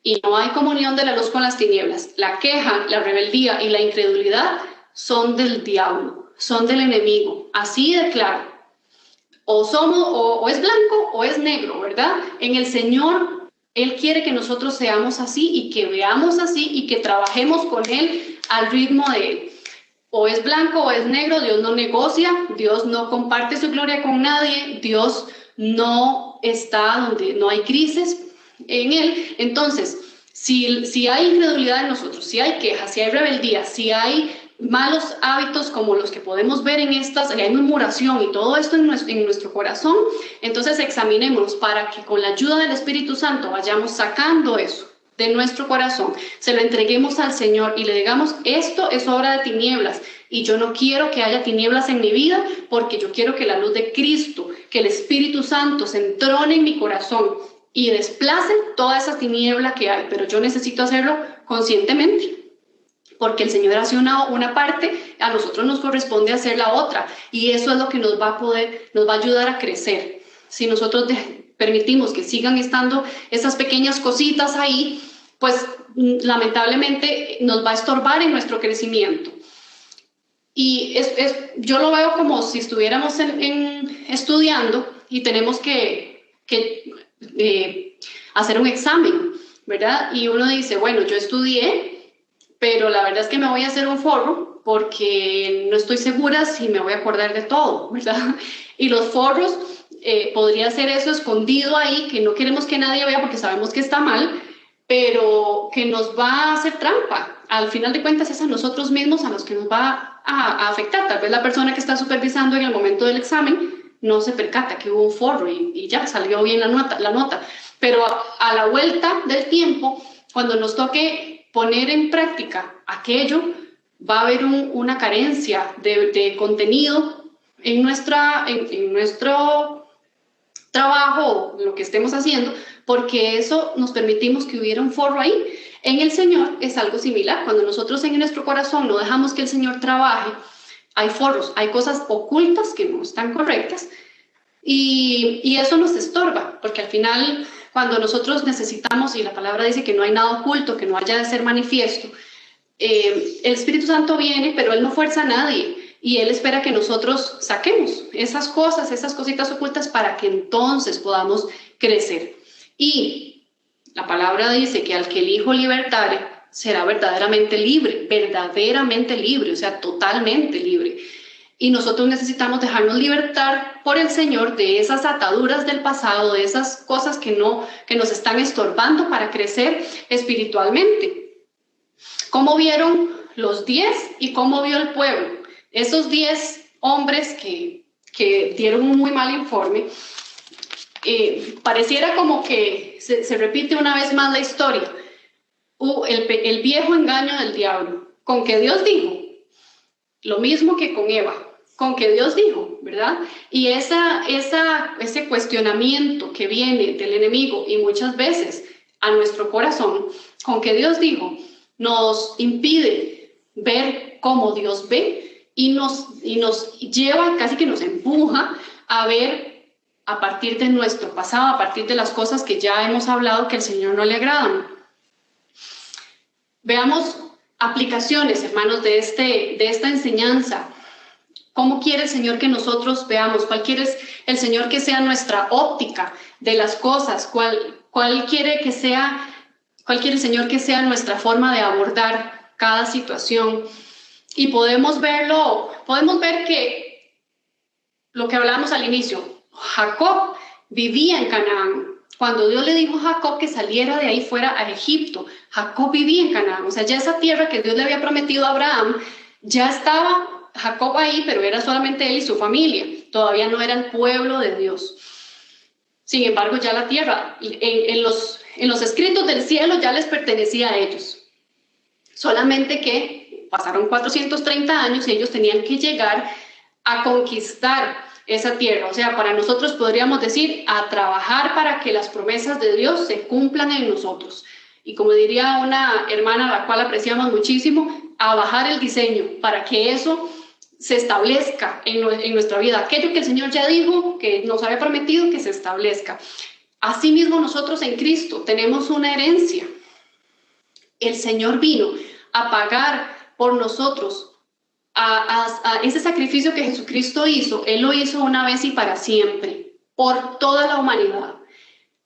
y no hay comunión de la luz con las tinieblas. La queja, la rebeldía y la incredulidad son del diablo, son del enemigo. Así de claro. O es blanco o es negro, ¿verdad? En el Señor, Él quiere que nosotros seamos así y que veamos así y que trabajemos con Él al ritmo de Él. O es blanco o es negro, Dios no negocia, Dios no comparte su gloria con nadie, Dios no está donde no hay crisis en Él. Entonces, si hay incredulidad en nosotros, si hay quejas, si hay rebeldía, si hay malos hábitos como los que podemos ver en estas, hay murmuración y todo esto en nuestro corazón, entonces examinémonos para que con la ayuda del Espíritu Santo vayamos sacando eso de nuestro corazón, se lo entreguemos al Señor y le digamos, esto es obra de tinieblas y yo no quiero que haya tinieblas en mi vida porque yo quiero que la luz de Cristo, que el Espíritu Santo se entrone en mi corazón y desplace toda esa tiniebla que hay, pero yo necesito hacerlo conscientemente. Porque el Señor hace una parte, a nosotros nos corresponde hacer la otra, y eso es lo que nos va a ayudar a crecer. Si nosotros permitimos que sigan estando esas pequeñas cositas ahí, pues lamentablemente nos va a estorbar en nuestro crecimiento. Y yo lo veo como si estuviéramos estudiando y tenemos que hacer un examen, ¿verdad? Y uno dice, bueno, yo estudié, pero la verdad es que me voy a hacer un forro porque no estoy segura si me voy a acordar de todo, ¿verdad? Y los forros podría ser eso escondido ahí, que no queremos que nadie vea porque sabemos que está mal, pero que nos va a hacer trampa. Al final de cuentas es a nosotros mismos a los que nos va a afectar. Tal vez la persona que está supervisando en el momento del examen no se percata que hubo un forro y ya salió bien la nota. Pero a la vuelta del tiempo, cuando nos toque poner en práctica aquello, va a haber una carencia de contenido en nuestro trabajo, lo que estemos haciendo, porque eso nos permitimos que hubiera un forro ahí. En el Señor es algo similar. Cuando nosotros en nuestro corazón no dejamos que el Señor trabaje, hay forros, hay cosas ocultas que no están correctas y eso nos estorba, porque al final cuando nosotros necesitamos, y la palabra dice que no hay nada oculto, que no haya de ser manifiesto, el Espíritu Santo viene, pero Él no fuerza a nadie, y Él espera que nosotros saquemos esas cosas, esas cositas ocultas, para que entonces podamos crecer. Y la palabra dice que al que el Hijo libertare, será verdaderamente libre, o sea, totalmente libre. Y nosotros necesitamos dejarnos libertar por el Señor de esas ataduras del pasado, de esas cosas que nos están estorbando para crecer espiritualmente. ¿Cómo vieron los 10 y cómo vio el pueblo? Esos 10 hombres que dieron un muy mal informe, pareciera como que se repite una vez más la historia. El viejo engaño del diablo, con que Dios dijo, lo mismo que con Eva, con que Dios dijo, ¿verdad? Y ese cuestionamiento que viene del enemigo y muchas veces a nuestro corazón, con que Dios dijo, nos impide ver cómo Dios ve y nos lleva, casi que nos empuja a ver a partir de nuestro pasado, a partir de las cosas que ya hemos hablado que al Señor no le agradan. Veamos aplicaciones, hermanos, de esta enseñanza. ¿Cómo quiere el Señor que nosotros veamos? ¿Cuál quiere el Señor que sea nuestra óptica de las cosas? ¿Cuál quiere el Señor que sea nuestra forma de abordar cada situación? Y podemos ver que lo que hablábamos al inicio, Jacob vivía en Canaán, Cuando Dios le dijo a Jacob que saliera de ahí fuera a Egipto, Jacob vivía en Canaán. O sea, ya esa tierra que Dios le había prometido a Abraham, ya estaba Jacob ahí, pero era solamente él y su familia. Todavía no era el pueblo de Dios. Sin embargo, ya la tierra, en los escritos del cielo ya les pertenecía a ellos. Solamente que pasaron 430 años y ellos tenían que llegar a conquistar esa tierra. O sea, para nosotros podríamos decir, a trabajar para que las promesas de Dios se cumplan en nosotros. Y como diría una hermana a la cual apreciamos muchísimo, a bajar el diseño para que eso se establezca en nuestra vida. Aquello que el Señor ya dijo, que nos había prometido, que se establezca. Asimismo, nosotros en Cristo tenemos una herencia. El Señor vino a pagar por nosotros a ese sacrificio que Jesucristo hizo. Él lo hizo una vez y para siempre, por toda la humanidad.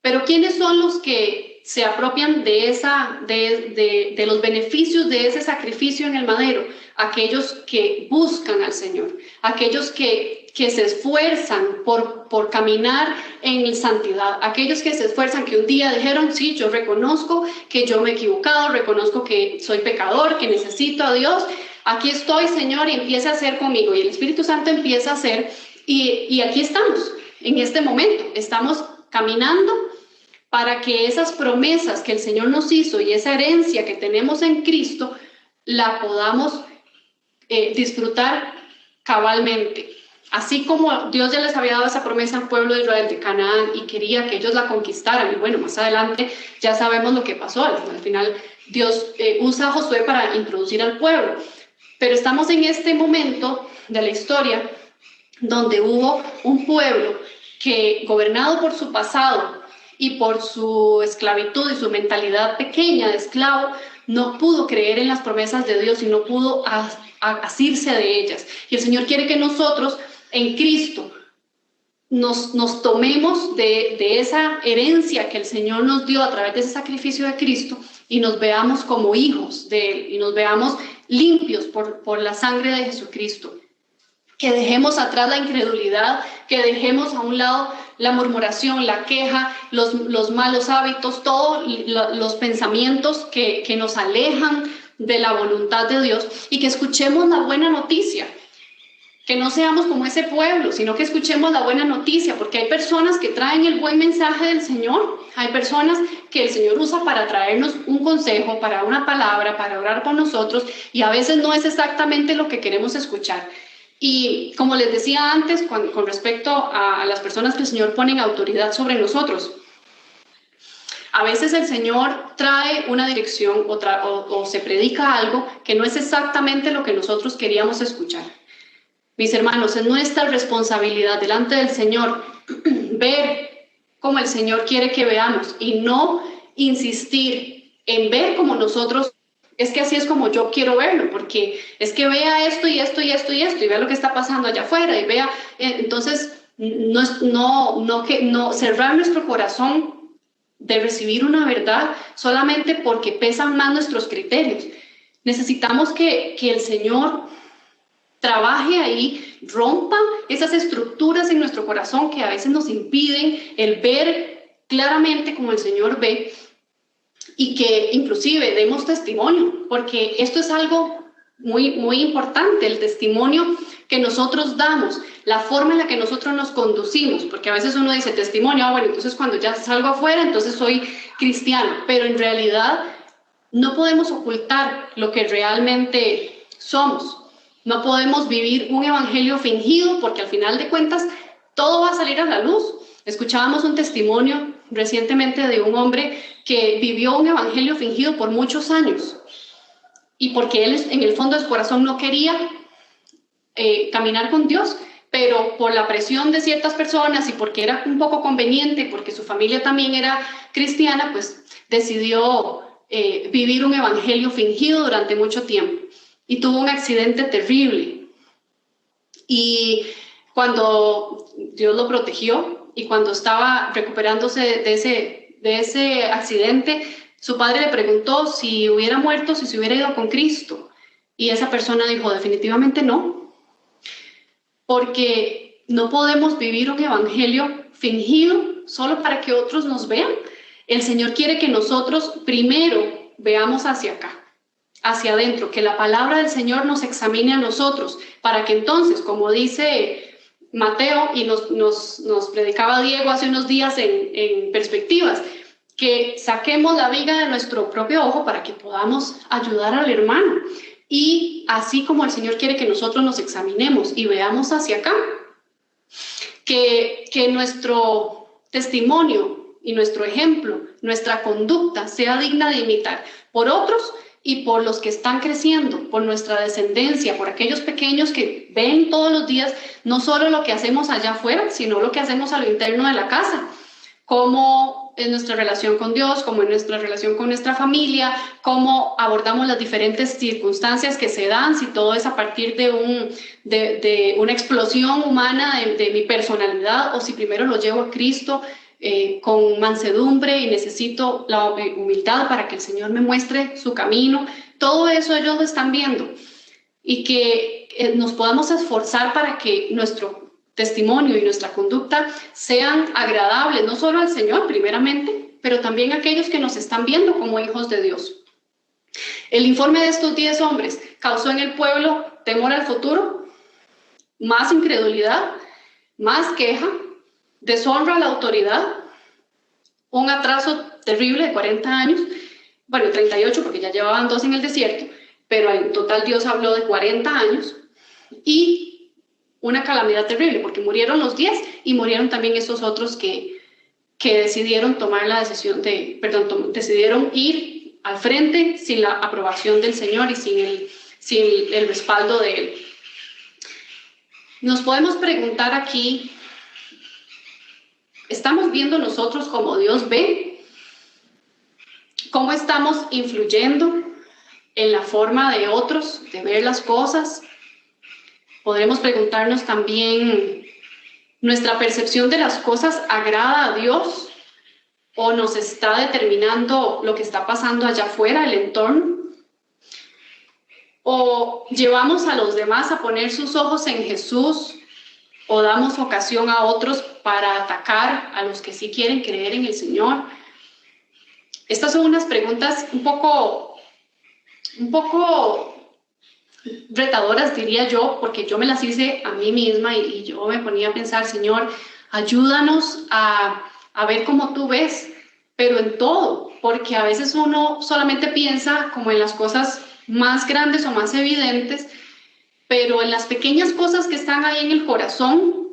Pero ¿quiénes son los que se apropian de los beneficios de ese sacrificio en el madero? Aquellos que buscan al Señor, aquellos que se esfuerzan por caminar en santidad, aquellos que se esfuerzan, que un día dijeron, sí, yo reconozco que yo me he equivocado, reconozco que soy pecador, que necesito a Dios, aquí estoy, Señor, y empieza a hacer conmigo, y el Espíritu Santo empieza a hacer, y aquí estamos, en este momento, estamos caminando para que esas promesas que el Señor nos hizo y esa herencia que tenemos en Cristo, la podamos disfrutar cabalmente. Así como Dios ya les había dado esa promesa al pueblo de Israel de Canaán y quería que ellos la conquistaran, y bueno, más adelante ya sabemos lo que pasó. Al final Dios usa a Josué para introducir al pueblo. Pero estamos en este momento de la historia donde hubo un pueblo que, gobernado por su pasado y por su esclavitud y su mentalidad pequeña de esclavo, no pudo creer en las promesas de Dios y no pudo asirse de ellas. Y el Señor quiere que nosotros en Cristo nos tomemos de esa herencia que el Señor nos dio a través de ese sacrificio de Cristo y nos veamos como hijos de Él y nos veamos limpios por la sangre de Jesucristo. Que dejemos atrás la incredulidad, que dejemos a un lado la murmuración, la queja, los malos hábitos, todos los pensamientos que nos alejan de la voluntad de Dios y que escuchemos la buena noticia. Que no seamos como ese pueblo, sino que escuchemos la buena noticia, porque hay personas que traen el buen mensaje del Señor, hay personas que el Señor usa para traernos un consejo, para una palabra, para orar por nosotros, y a veces no es exactamente lo que queremos escuchar. Y como les decía antes, con respecto a las personas que el Señor pone en autoridad sobre nosotros, a veces el Señor trae una dirección o se predica algo que no es exactamente lo que nosotros queríamos escuchar. Mis hermanos, es nuestra responsabilidad delante del Señor ver como el Señor quiere que veamos y no insistir en ver como nosotros, es que así es como yo quiero verlo, porque es que vea esto y esto y esto y esto y vea lo que está pasando allá afuera y vea, entonces no cerrar nuestro corazón de recibir una verdad solamente porque pesan más nuestros criterios. Necesitamos que el Señor trabaje ahí, rompa esas estructuras en nuestro corazón que a veces nos impiden el ver claramente como el Señor ve y que inclusive demos testimonio, porque esto es algo muy, muy importante, el testimonio que nosotros damos, la forma en la que nosotros nos conducimos, porque a veces uno dice testimonio, bueno, entonces cuando ya salgo afuera, entonces soy cristiano, pero en realidad no podemos ocultar lo que realmente somos. No podemos vivir un evangelio fingido porque al final de cuentas todo va a salir a la luz. Escuchábamos un testimonio recientemente de un hombre que vivió un evangelio fingido por muchos años y porque él en el fondo de su corazón no quería caminar con Dios, pero por la presión de ciertas personas y porque era un poco conveniente, porque su familia también era cristiana, pues decidió vivir un evangelio fingido durante mucho tiempo. Y tuvo un accidente terrible. Y cuando Dios lo protegió y cuando estaba recuperándose de ese accidente, su padre le preguntó si hubiera muerto, si se hubiera ido con Cristo. Y esa persona dijo, definitivamente no. Porque no podemos vivir un evangelio fingido solo para que otros nos vean. El Señor quiere que nosotros primero veamos hacia acá, hacia adentro, que la palabra del Señor nos examine a nosotros, para que entonces, como dice Mateo y nos predicaba Diego hace unos días en Perspectivas, que saquemos la viga de nuestro propio ojo para que podamos ayudar al hermano. Y así como el Señor quiere que nosotros nos examinemos y veamos hacia acá, que nuestro testimonio y nuestro ejemplo, nuestra conducta sea digna de imitar por otros y por los que están creciendo, por nuestra descendencia, por aquellos pequeños que ven todos los días no solo lo que hacemos allá afuera, sino lo que hacemos a lo interno de la casa, cómo es nuestra relación con Dios, cómo es nuestra relación con nuestra familia, cómo abordamos las diferentes circunstancias que se dan, si todo es a partir de una explosión humana de mi personalidad, o si primero lo llevo a Cristo con mansedumbre y necesito la humildad para que el Señor me muestre su camino. Todo eso ellos lo están viendo, y que nos podamos esforzar para que nuestro testimonio y nuestra conducta sean agradables, no solo al Señor primeramente, pero también a aquellos que nos están viendo como hijos de Dios. El informe de estos 10 hombres causó en el pueblo temor al futuro, más incredulidad, más queja, deshonra a la autoridad, un atraso terrible de 40 años, bueno, 38 porque ya llevaban 2 en el desierto, pero en total Dios habló de 40 años, y una calamidad terrible, porque murieron los 10 y murieron también esos otros que decidieron tomar la decisión decidieron ir al frente sin la aprobación del Señor y sin el respaldo de Él. Nos podemos preguntar aquí, ¿estamos viendo nosotros como Dios ve? ¿Cómo estamos influyendo en la forma de otros de ver las cosas? Podremos preguntarnos también, ¿nuestra percepción de las cosas agrada a Dios o nos está determinando lo que está pasando allá afuera, el entorno? ¿O llevamos a los demás a poner sus ojos en Jesús o damos ocasión a otros para atacar a los que sí quieren creer en el Señor? Estas son unas preguntas un poco retadoras, diría yo, porque yo me las hice a mí misma y yo me ponía a pensar, Señor, ayúdanos a ver cómo tú ves, pero en todo, porque a veces uno solamente piensa como en las cosas más grandes o más evidentes, pero en las pequeñas cosas que están ahí en el corazón,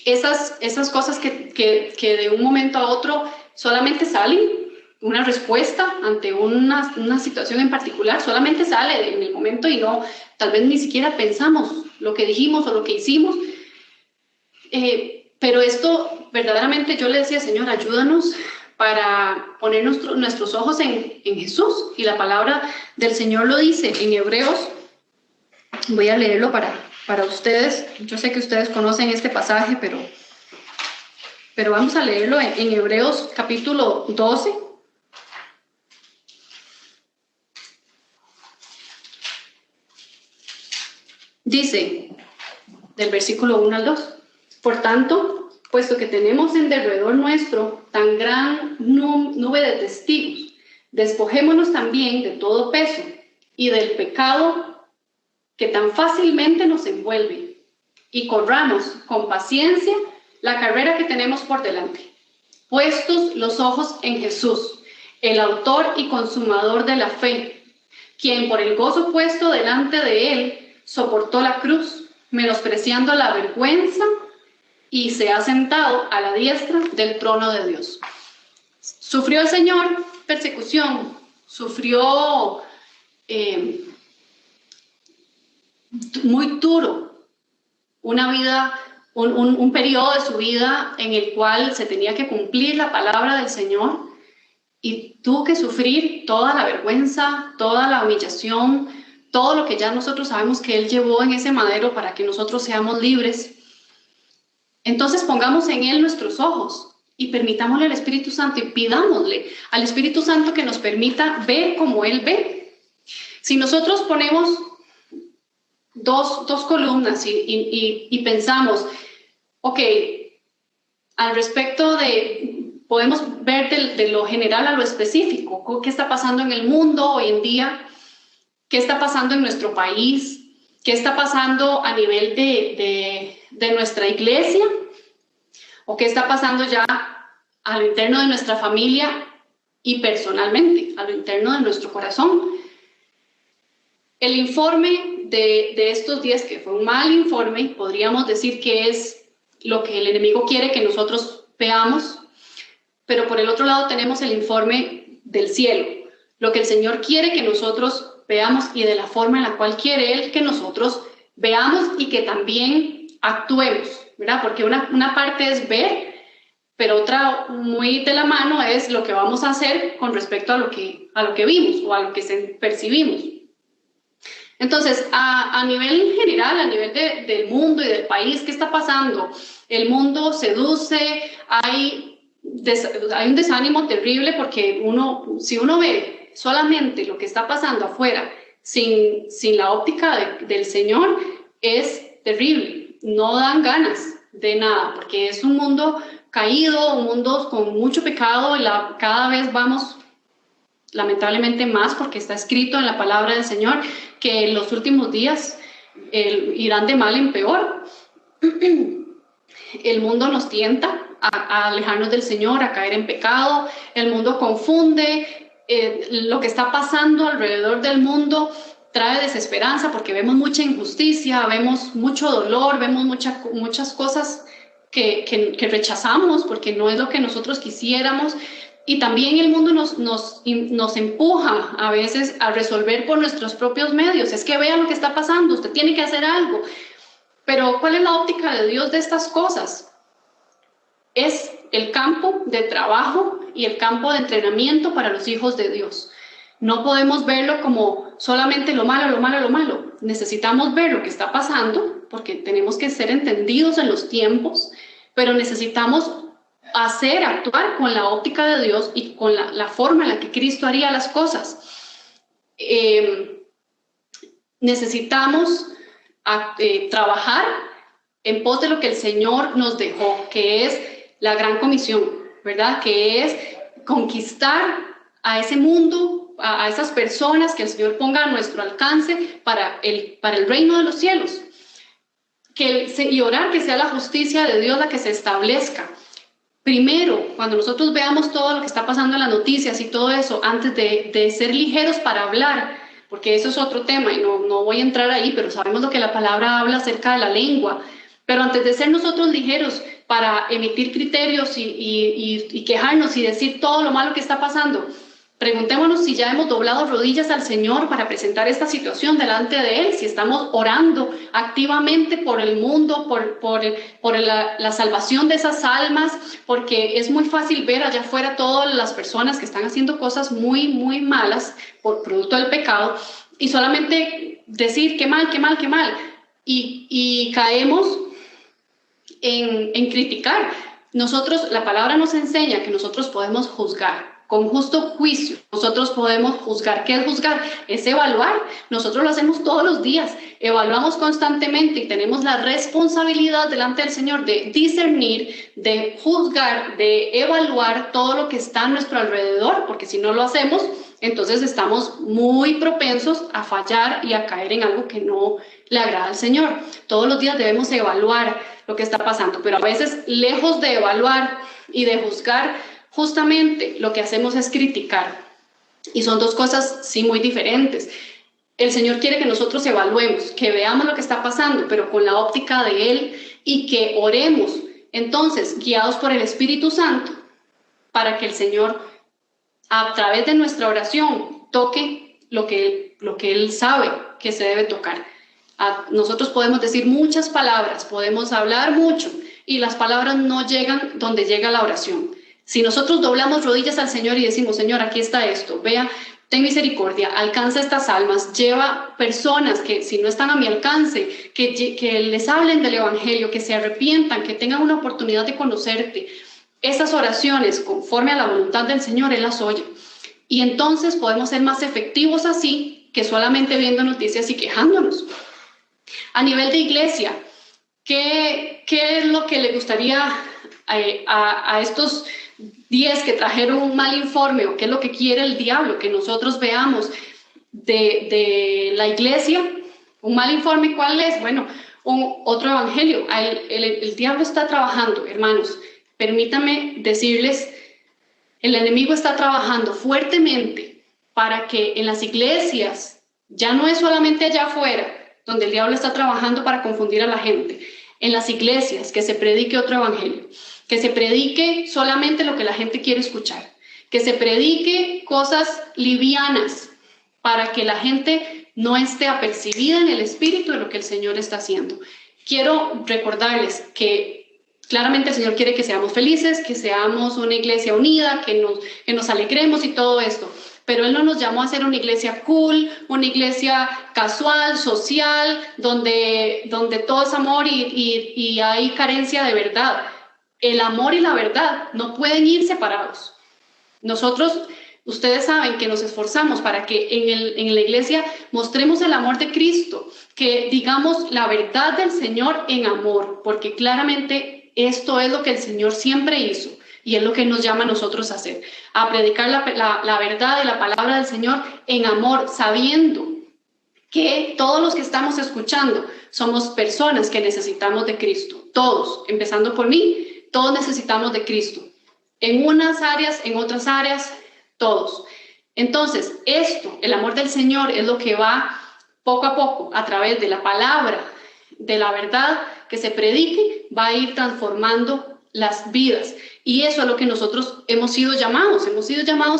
esas cosas que de un momento a otro solamente salen, una respuesta ante una situación en particular, solamente sale en el momento y no, tal vez ni siquiera pensamos lo que dijimos o lo que hicimos. Pero esto verdaderamente yo le decía, Señor, ayúdanos para poner nuestros ojos en Jesús. Y la palabra del Señor lo dice en Hebreos. Voy a leerlo para ustedes. Yo sé que ustedes conocen este pasaje, pero vamos a leerlo en Hebreos capítulo 12. Dice, del versículo 1 al 2, por tanto, puesto que tenemos en derredor nuestro tan gran nube de testigos, despojémonos también de todo peso y del pecado que tan fácilmente nos envuelve, y corramos con paciencia la carrera que tenemos por delante, puestos los ojos en Jesús, el autor y consumador de la fe, quien por el gozo puesto delante de él soportó la cruz, menospreciando la vergüenza, y se ha sentado a la diestra del trono de Dios. Sufrió el Señor persecución, sufrió muy duro una vida, un periodo de su vida en el cual se tenía que cumplir la palabra del Señor, y tuvo que sufrir toda la vergüenza, toda la humillación, todo lo que ya nosotros sabemos que Él llevó en ese madero para que nosotros seamos libres. Entonces pongamos en Él nuestros ojos y permitámosle al Espíritu Santo y pidámosle al Espíritu Santo que nos permita ver como Él ve. Si nosotros ponemos dos columnas y pensamos, ok, al respecto podemos ver de lo general a lo específico, qué está pasando en el mundo hoy en día, qué está pasando en nuestro país, qué está pasando a nivel de nuestra iglesia, o qué está pasando ya a lo interno de nuestra familia y personalmente, a lo interno de nuestro corazón. El informe de estos días, que fue un mal informe, podríamos decir que es lo que el enemigo quiere que nosotros veamos, pero por el otro lado tenemos el informe del cielo, lo que el Señor quiere que nosotros veamos y de la forma en la cual quiere Él que nosotros veamos y que también actuemos, ¿verdad? Porque una parte es ver, pero otra muy de la mano es lo que vamos a hacer con respecto a lo que vimos o a lo que percibimos. Entonces, a nivel general, a nivel del mundo y del país, ¿qué está pasando? El mundo seduce, hay un desánimo terrible porque si uno ve solamente lo que está pasando afuera sin la óptica del Señor, es terrible. No dan ganas de nada porque es un mundo caído, un mundo con mucho pecado y cada vez vamos lamentablemente más, porque está escrito en la palabra del Señor que en los últimos días irán de mal en peor. El mundo nos tienta a alejarnos del Señor, a caer en pecado. El mundo confunde. Lo que está pasando alrededor del mundo trae desesperanza porque vemos mucha injusticia, vemos mucho dolor, vemos muchas cosas que rechazamos porque no es lo que nosotros quisiéramos. Y también el mundo nos empuja a veces a resolver por nuestros propios medios. Es que vean lo que está pasando, usted tiene que hacer algo. Pero ¿cuál es la óptica de Dios de estas cosas? Es el campo de trabajo y el campo de entrenamiento para los hijos de Dios. No podemos verlo como solamente lo malo, lo malo, lo malo. Necesitamos ver lo que está pasando porque tenemos que ser entendidos en los tiempos, pero necesitamos actuar con la óptica de Dios y con la forma en la que Cristo haría las cosas. Necesitamos trabajar en pos de lo que el Señor nos dejó, que es la gran comisión, ¿verdad? Que es conquistar a ese mundo, a esas personas que el Señor ponga a nuestro alcance para el reino de los cielos. Y orar que sea la justicia de Dios la que se establezca. Primero, cuando nosotros veamos todo lo que está pasando en las noticias y todo eso, antes de ser ligeros para hablar, porque eso es otro tema y no voy a entrar ahí, pero sabemos lo que la palabra habla acerca de la lengua. Pero antes de ser nosotros ligeros para emitir criterios y quejarnos y decir todo lo malo que está pasando, preguntémonos si ya hemos doblado rodillas al Señor para presentar esta situación delante de Él, si estamos orando activamente por el mundo, por la salvación de esas almas, porque es muy fácil ver allá afuera todas las personas que están haciendo cosas muy, muy malas por producto del pecado y solamente decir qué mal, qué mal, qué mal. Y caemos en criticar. La palabra nos enseña que nosotros podemos juzgar. Con justo juicio, nosotros podemos juzgar. ¿Qué es juzgar? Es evaluar. Nosotros lo hacemos todos los días. Evaluamos constantemente y tenemos la responsabilidad delante del Señor de discernir, de juzgar, de evaluar todo lo que está a nuestro alrededor, porque si no lo hacemos, entonces estamos muy propensos a fallar y a caer en algo que no le agrada al Señor. Todos los días debemos evaluar lo que está pasando, pero a veces, lejos de evaluar y de juzgar, justamente lo que hacemos es criticar. Y son dos cosas, sí, muy diferentes. El Señor quiere que nosotros evaluemos, que veamos lo que está pasando, pero con la óptica de Él y que oremos, entonces, guiados por el Espíritu Santo, para que el Señor, a través de nuestra oración, toque lo que Él sabe que se debe tocar. Nosotros podemos decir muchas palabras, podemos hablar mucho, y las palabras no llegan donde llega la oración. Si nosotros doblamos rodillas al Señor y decimos, Señor, aquí está esto, vea, ten misericordia, alcanza estas almas, lleva personas que si no están a mi alcance, que les hablen del Evangelio, que se arrepientan, que tengan una oportunidad de conocerte. Esas oraciones, conforme a la voluntad del Señor, Él las oye. Y entonces podemos ser más efectivos así que solamente viendo noticias y quejándonos. A nivel de iglesia, ¿qué es lo que le gustaría a estos 10 que trajeron un mal informe, o qué es lo que quiere el diablo, que nosotros veamos de la iglesia, un mal informe, ¿cuál es? Bueno, otro evangelio. El diablo está trabajando, hermanos, permítanme decirles, el enemigo está trabajando fuertemente para que en las iglesias, ya no es solamente allá afuera, donde el diablo está trabajando para confundir a la gente, en las iglesias, que se predique otro evangelio, que se predique solamente lo que la gente quiere escuchar, que se predique cosas livianas para que la gente no esté apercibida en el espíritu de lo que el Señor está haciendo. Quiero recordarles que claramente el Señor quiere que seamos felices, que seamos una iglesia unida, que nos alegremos y todo esto. Pero Él no nos llamó a ser una iglesia cool, una iglesia casual, social, donde todo es amor y hay carencia de verdad. El amor y la verdad no pueden ir separados. Nosotros, ustedes saben que nos esforzamos para que en la iglesia mostremos el amor de Cristo, que digamos la verdad del Señor en amor, porque claramente esto es lo que el Señor siempre hizo y es lo que nos llama a nosotros a hacer, a predicar la verdad de la palabra del Señor en amor, sabiendo que todos los que estamos escuchando somos personas que necesitamos de Cristo, todos, empezando por mí, todos necesitamos de Cristo, en unas áreas, en otras áreas, todos. Entonces, el amor del Señor es lo que va poco a poco, a través de la palabra, de la verdad que se predique, va a ir transformando las vidas. Y eso es lo que nosotros hemos sido llamados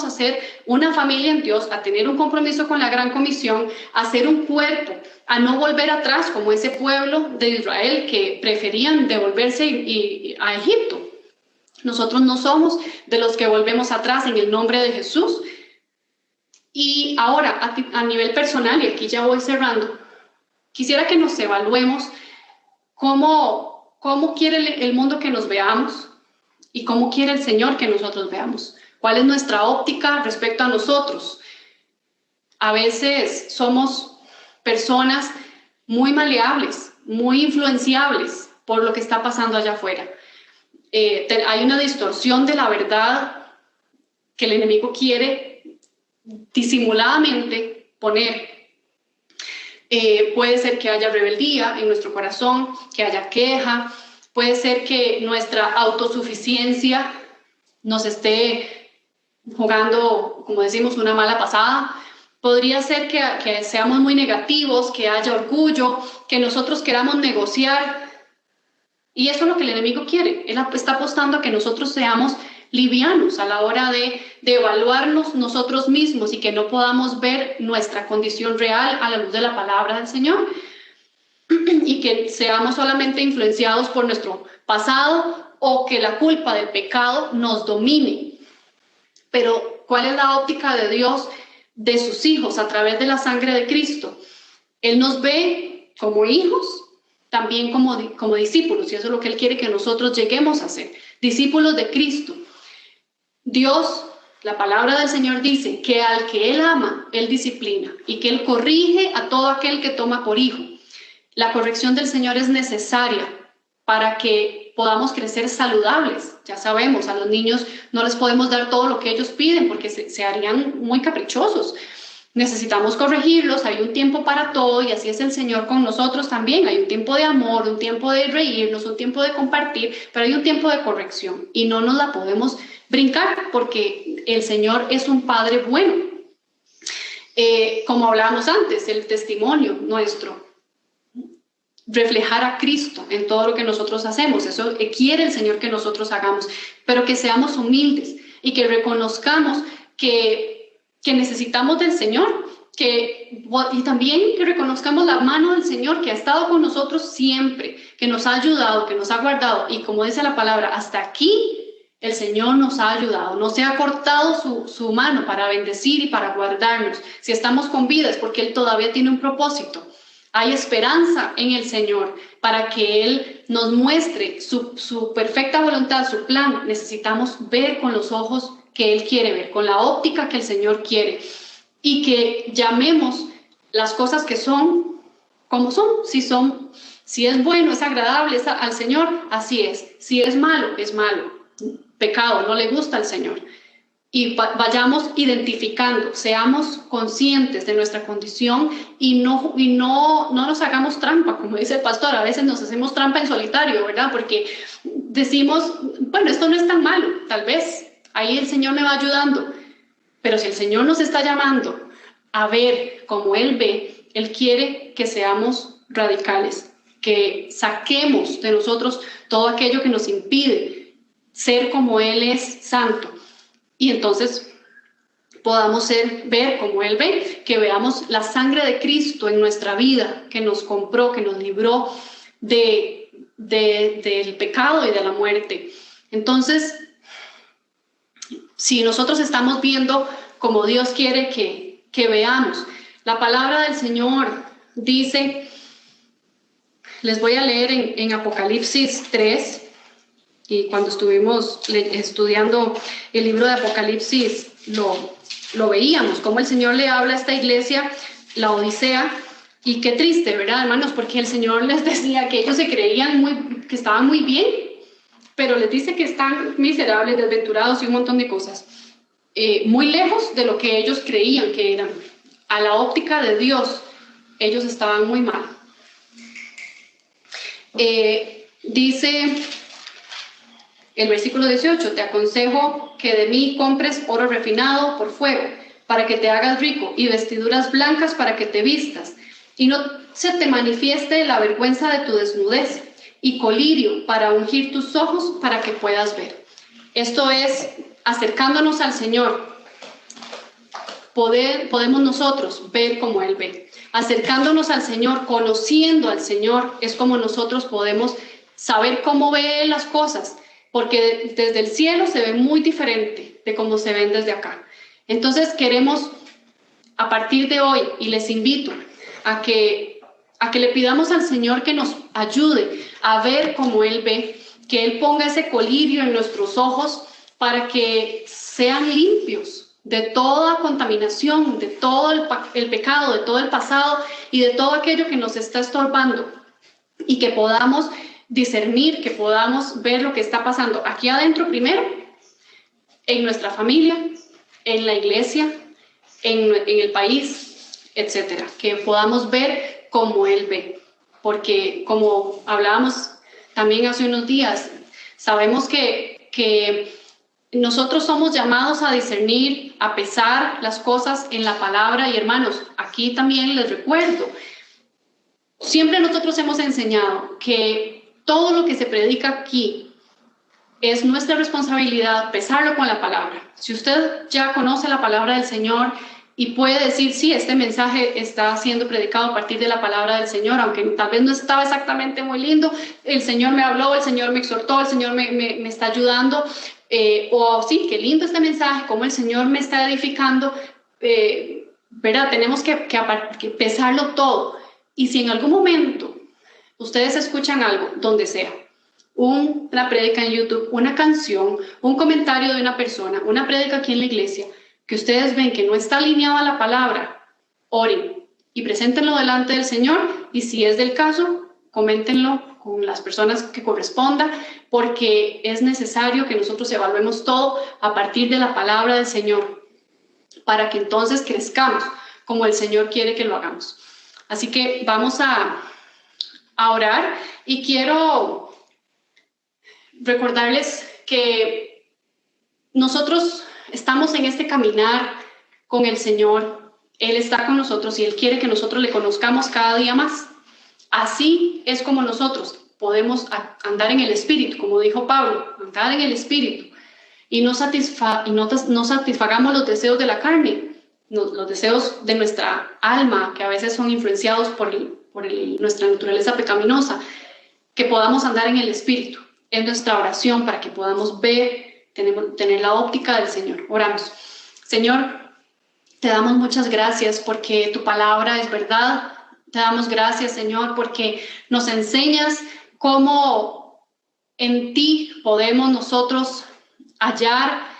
a ser una familia en Dios, a tener un compromiso con la gran comisión, a ser un cuerpo, a no volver atrás como ese pueblo de Israel que preferían devolverse a Egipto. Nosotros no somos de los que volvemos atrás en el nombre de Jesús. Y ahora, a nivel personal, y aquí ya voy cerrando, quisiera que nos evaluemos cómo quiere el mundo que nos veamos y cómo quiere el Señor que nosotros veamos. ¿Cuál es nuestra óptica respecto a nosotros? A veces somos personas muy maleables, muy influenciables por lo que está pasando allá afuera. Hay una distorsión de la verdad que el enemigo quiere disimuladamente poner. Puede ser que haya rebeldía en nuestro corazón, que haya queja, puede ser que nuestra autosuficiencia nos esté jugando, como decimos, una mala pasada. Podría ser que seamos muy negativos, que haya orgullo, que nosotros queramos negociar. Y eso es lo que el enemigo quiere. Él está apostando a que nosotros seamos livianos a la hora de evaluarnos nosotros mismos y que no podamos ver nuestra condición real a la luz de la palabra del Señor y que seamos solamente influenciados por nuestro pasado o que la culpa del pecado nos domine. Pero ¿cuál es la óptica de Dios de sus hijos a través de la sangre de Cristo? Él nos ve como hijos, también como discípulos, y eso es lo que Él quiere que nosotros lleguemos a ser, discípulos de Cristo. Dios, la palabra del Señor dice que al que Él ama, Él disciplina y que Él corrige a todo aquel que toma por hijo. La corrección del Señor es necesaria para que podamos crecer saludables. Ya sabemos, a los niños no les podemos dar todo lo que ellos piden porque se harían muy caprichosos. Necesitamos corregirlos, hay un tiempo para todo y así es el Señor con nosotros también. Hay un tiempo de amor, un tiempo de reírnos, un tiempo de compartir, pero hay un tiempo de corrección y no nos la podemos brincar porque el Señor es un Padre bueno. Como hablábamos antes, el testimonio nuestro, reflejar a Cristo en todo lo que nosotros hacemos, eso quiere el Señor que nosotros hagamos, pero que seamos humildes y que reconozcamos que necesitamos del Señor, y también que reconozcamos la mano del Señor que ha estado con nosotros siempre, que nos ha ayudado, que nos ha guardado, y como dice la palabra, hasta aquí el Señor nos ha ayudado, no se ha cortado su mano para bendecir y para guardarnos. Si estamos con vida es porque Él todavía tiene un propósito. Hay esperanza en el Señor para que Él nos muestre su perfecta voluntad, su plan. Necesitamos ver con los ojos que Él quiere ver, con la óptica que el Señor quiere, y que llamemos las cosas que son como son. Si es bueno, es agradable al Señor, así es. Si es malo, es malo. Pecado, no le gusta al Señor. Y vayamos identificando, seamos conscientes de nuestra condición y no nos hagamos trampa, como dice el pastor. A veces nos hacemos trampa en solitario, ¿verdad? Porque decimos, bueno, esto no es tan malo, tal vez ahí el Señor me va ayudando. Pero si el Señor nos está llamando a ver como Él ve, Él quiere que seamos radicales, que saquemos de nosotros todo aquello que nos impide ser como Él es santo. Y entonces podamos ver como Él ve, que veamos la sangre de Cristo en nuestra vida, que nos compró, que nos libró del pecado y de la muerte. Entonces, si nosotros estamos viendo como Dios quiere que veamos, la palabra del Señor dice, les voy a leer en Apocalipsis 3, y cuando estuvimos estudiando el libro de Apocalipsis, lo veíamos, cómo el Señor le habla a esta iglesia, la Odisea, y qué triste, ¿verdad, hermanos? Porque el Señor les decía que ellos se creían que estaban muy bien, pero les dice que están miserables, desventurados y un montón de cosas, muy lejos de lo que ellos creían que eran. A la óptica de Dios, ellos estaban muy mal. Dice el versículo 18, te aconsejo que de mí compres oro refinado por fuego, para que te hagas rico, y vestiduras blancas para que te vistas, y no se te manifieste la vergüenza de tu desnudez, y colirio para ungir tus ojos para que puedas ver. Esto es, acercándonos al Señor, podemos nosotros ver como Él ve. Acercándonos al Señor, conociendo al Señor, es como nosotros podemos saber cómo ve Él las cosas, porque desde el cielo se ve muy diferente de cómo se ven desde acá. Entonces queremos, a partir de hoy, y les invito a que le pidamos al Señor que nos ayude a ver cómo Él ve, que Él ponga ese colirio en nuestros ojos para que sean limpios de toda contaminación, de todo el pecado, de todo el pasado y de todo aquello que nos está estorbando, y que podamos discernir, que podamos ver lo que está pasando aquí adentro primero, en nuestra familia, en la iglesia, en el país, etcétera. Que podamos ver como Él ve, porque como hablábamos también hace unos días, sabemos que nosotros somos llamados a discernir, a pesar las cosas en la palabra. Y hermanos, aquí también les recuerdo, siempre nosotros hemos enseñado que todo lo que se predica aquí es nuestra responsabilidad pesarlo con la palabra. Si usted ya conoce la palabra del Señor y puede decir, sí, este mensaje está siendo predicado a partir de la palabra del Señor, aunque tal vez no estaba exactamente muy lindo, el Señor me habló, el Señor me exhortó, el Señor me está ayudando, o sí, qué lindo este mensaje, cómo el Señor me está edificando, ¿verdad? Tenemos que pesarlo todo. Y si en algún momento ustedes escuchan algo, donde sea, una prédica en YouTube, una canción, un comentario de una persona, una prédica aquí en la iglesia, que ustedes ven que no está alineada a la palabra, oren y preséntenlo delante del Señor, y si es del caso, coméntenlo con las personas que corresponda, porque es necesario que nosotros evaluemos todo a partir de la palabra del Señor, para que entonces crezcamos como el Señor quiere que lo hagamos. Así que vamos a orar, y quiero recordarles que nosotros estamos en este caminar con el Señor. Él está con nosotros y Él quiere que nosotros le conozcamos cada día más. Así es como nosotros podemos andar en el Espíritu, como dijo Pablo, andar en el Espíritu, y no satisfagamos los deseos de la carne, los deseos de nuestra alma, que a veces son influenciados por nuestra naturaleza pecaminosa. Que podamos andar en el Espíritu. Es nuestra oración para que podamos ver, tener la óptica del Señor. Oramos. Señor, te damos muchas gracias porque tu palabra es verdad. Te damos gracias, Señor, porque nos enseñas cómo en ti podemos nosotros hallar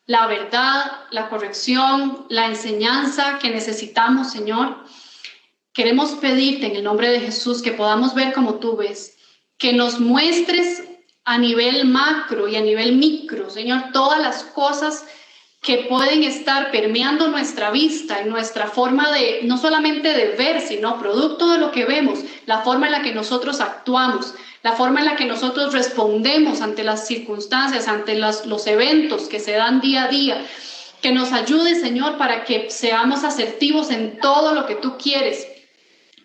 la verdad, la corrección, la enseñanza que necesitamos, Señor. Queremos pedirte en el nombre de Jesús que podamos ver como tú ves, que nos muestres a nivel macro y a nivel micro, Señor, todas las cosas que pueden estar permeando nuestra vista y nuestra forma de, no solamente de ver, sino producto de lo que vemos, la forma en la que nosotros actuamos, la forma en la que nosotros respondemos ante las circunstancias, ante los eventos que se dan día a día. Que nos ayude, Señor, para que seamos asertivos en todo lo que tú quieres.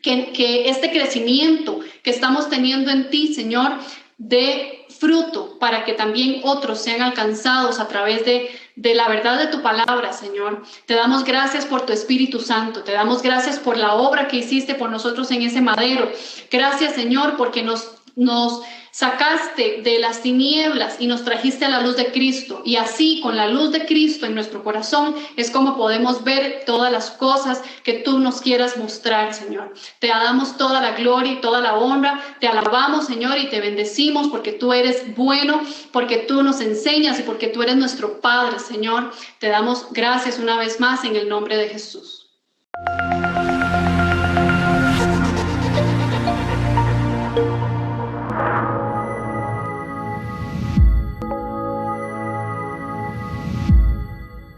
Que este crecimiento que estamos teniendo en ti, Señor, dé fruto para que también otros sean alcanzados a través de la verdad de tu palabra, Señor. Te damos gracias por tu Espíritu Santo. Te damos gracias por la obra que hiciste por nosotros en ese madero. Gracias, Señor, porque nos sacaste de las tinieblas y nos trajiste a la luz de Cristo. Y así, con la luz de Cristo en nuestro corazón, es como podemos ver todas las cosas que tú nos quieras mostrar, Señor. Te damos toda la gloria y toda la honra. Te alabamos, Señor, y te bendecimos porque tú eres bueno, porque tú nos enseñas y porque tú eres nuestro Padre, Señor. Te damos gracias una vez más en el nombre de Jesús.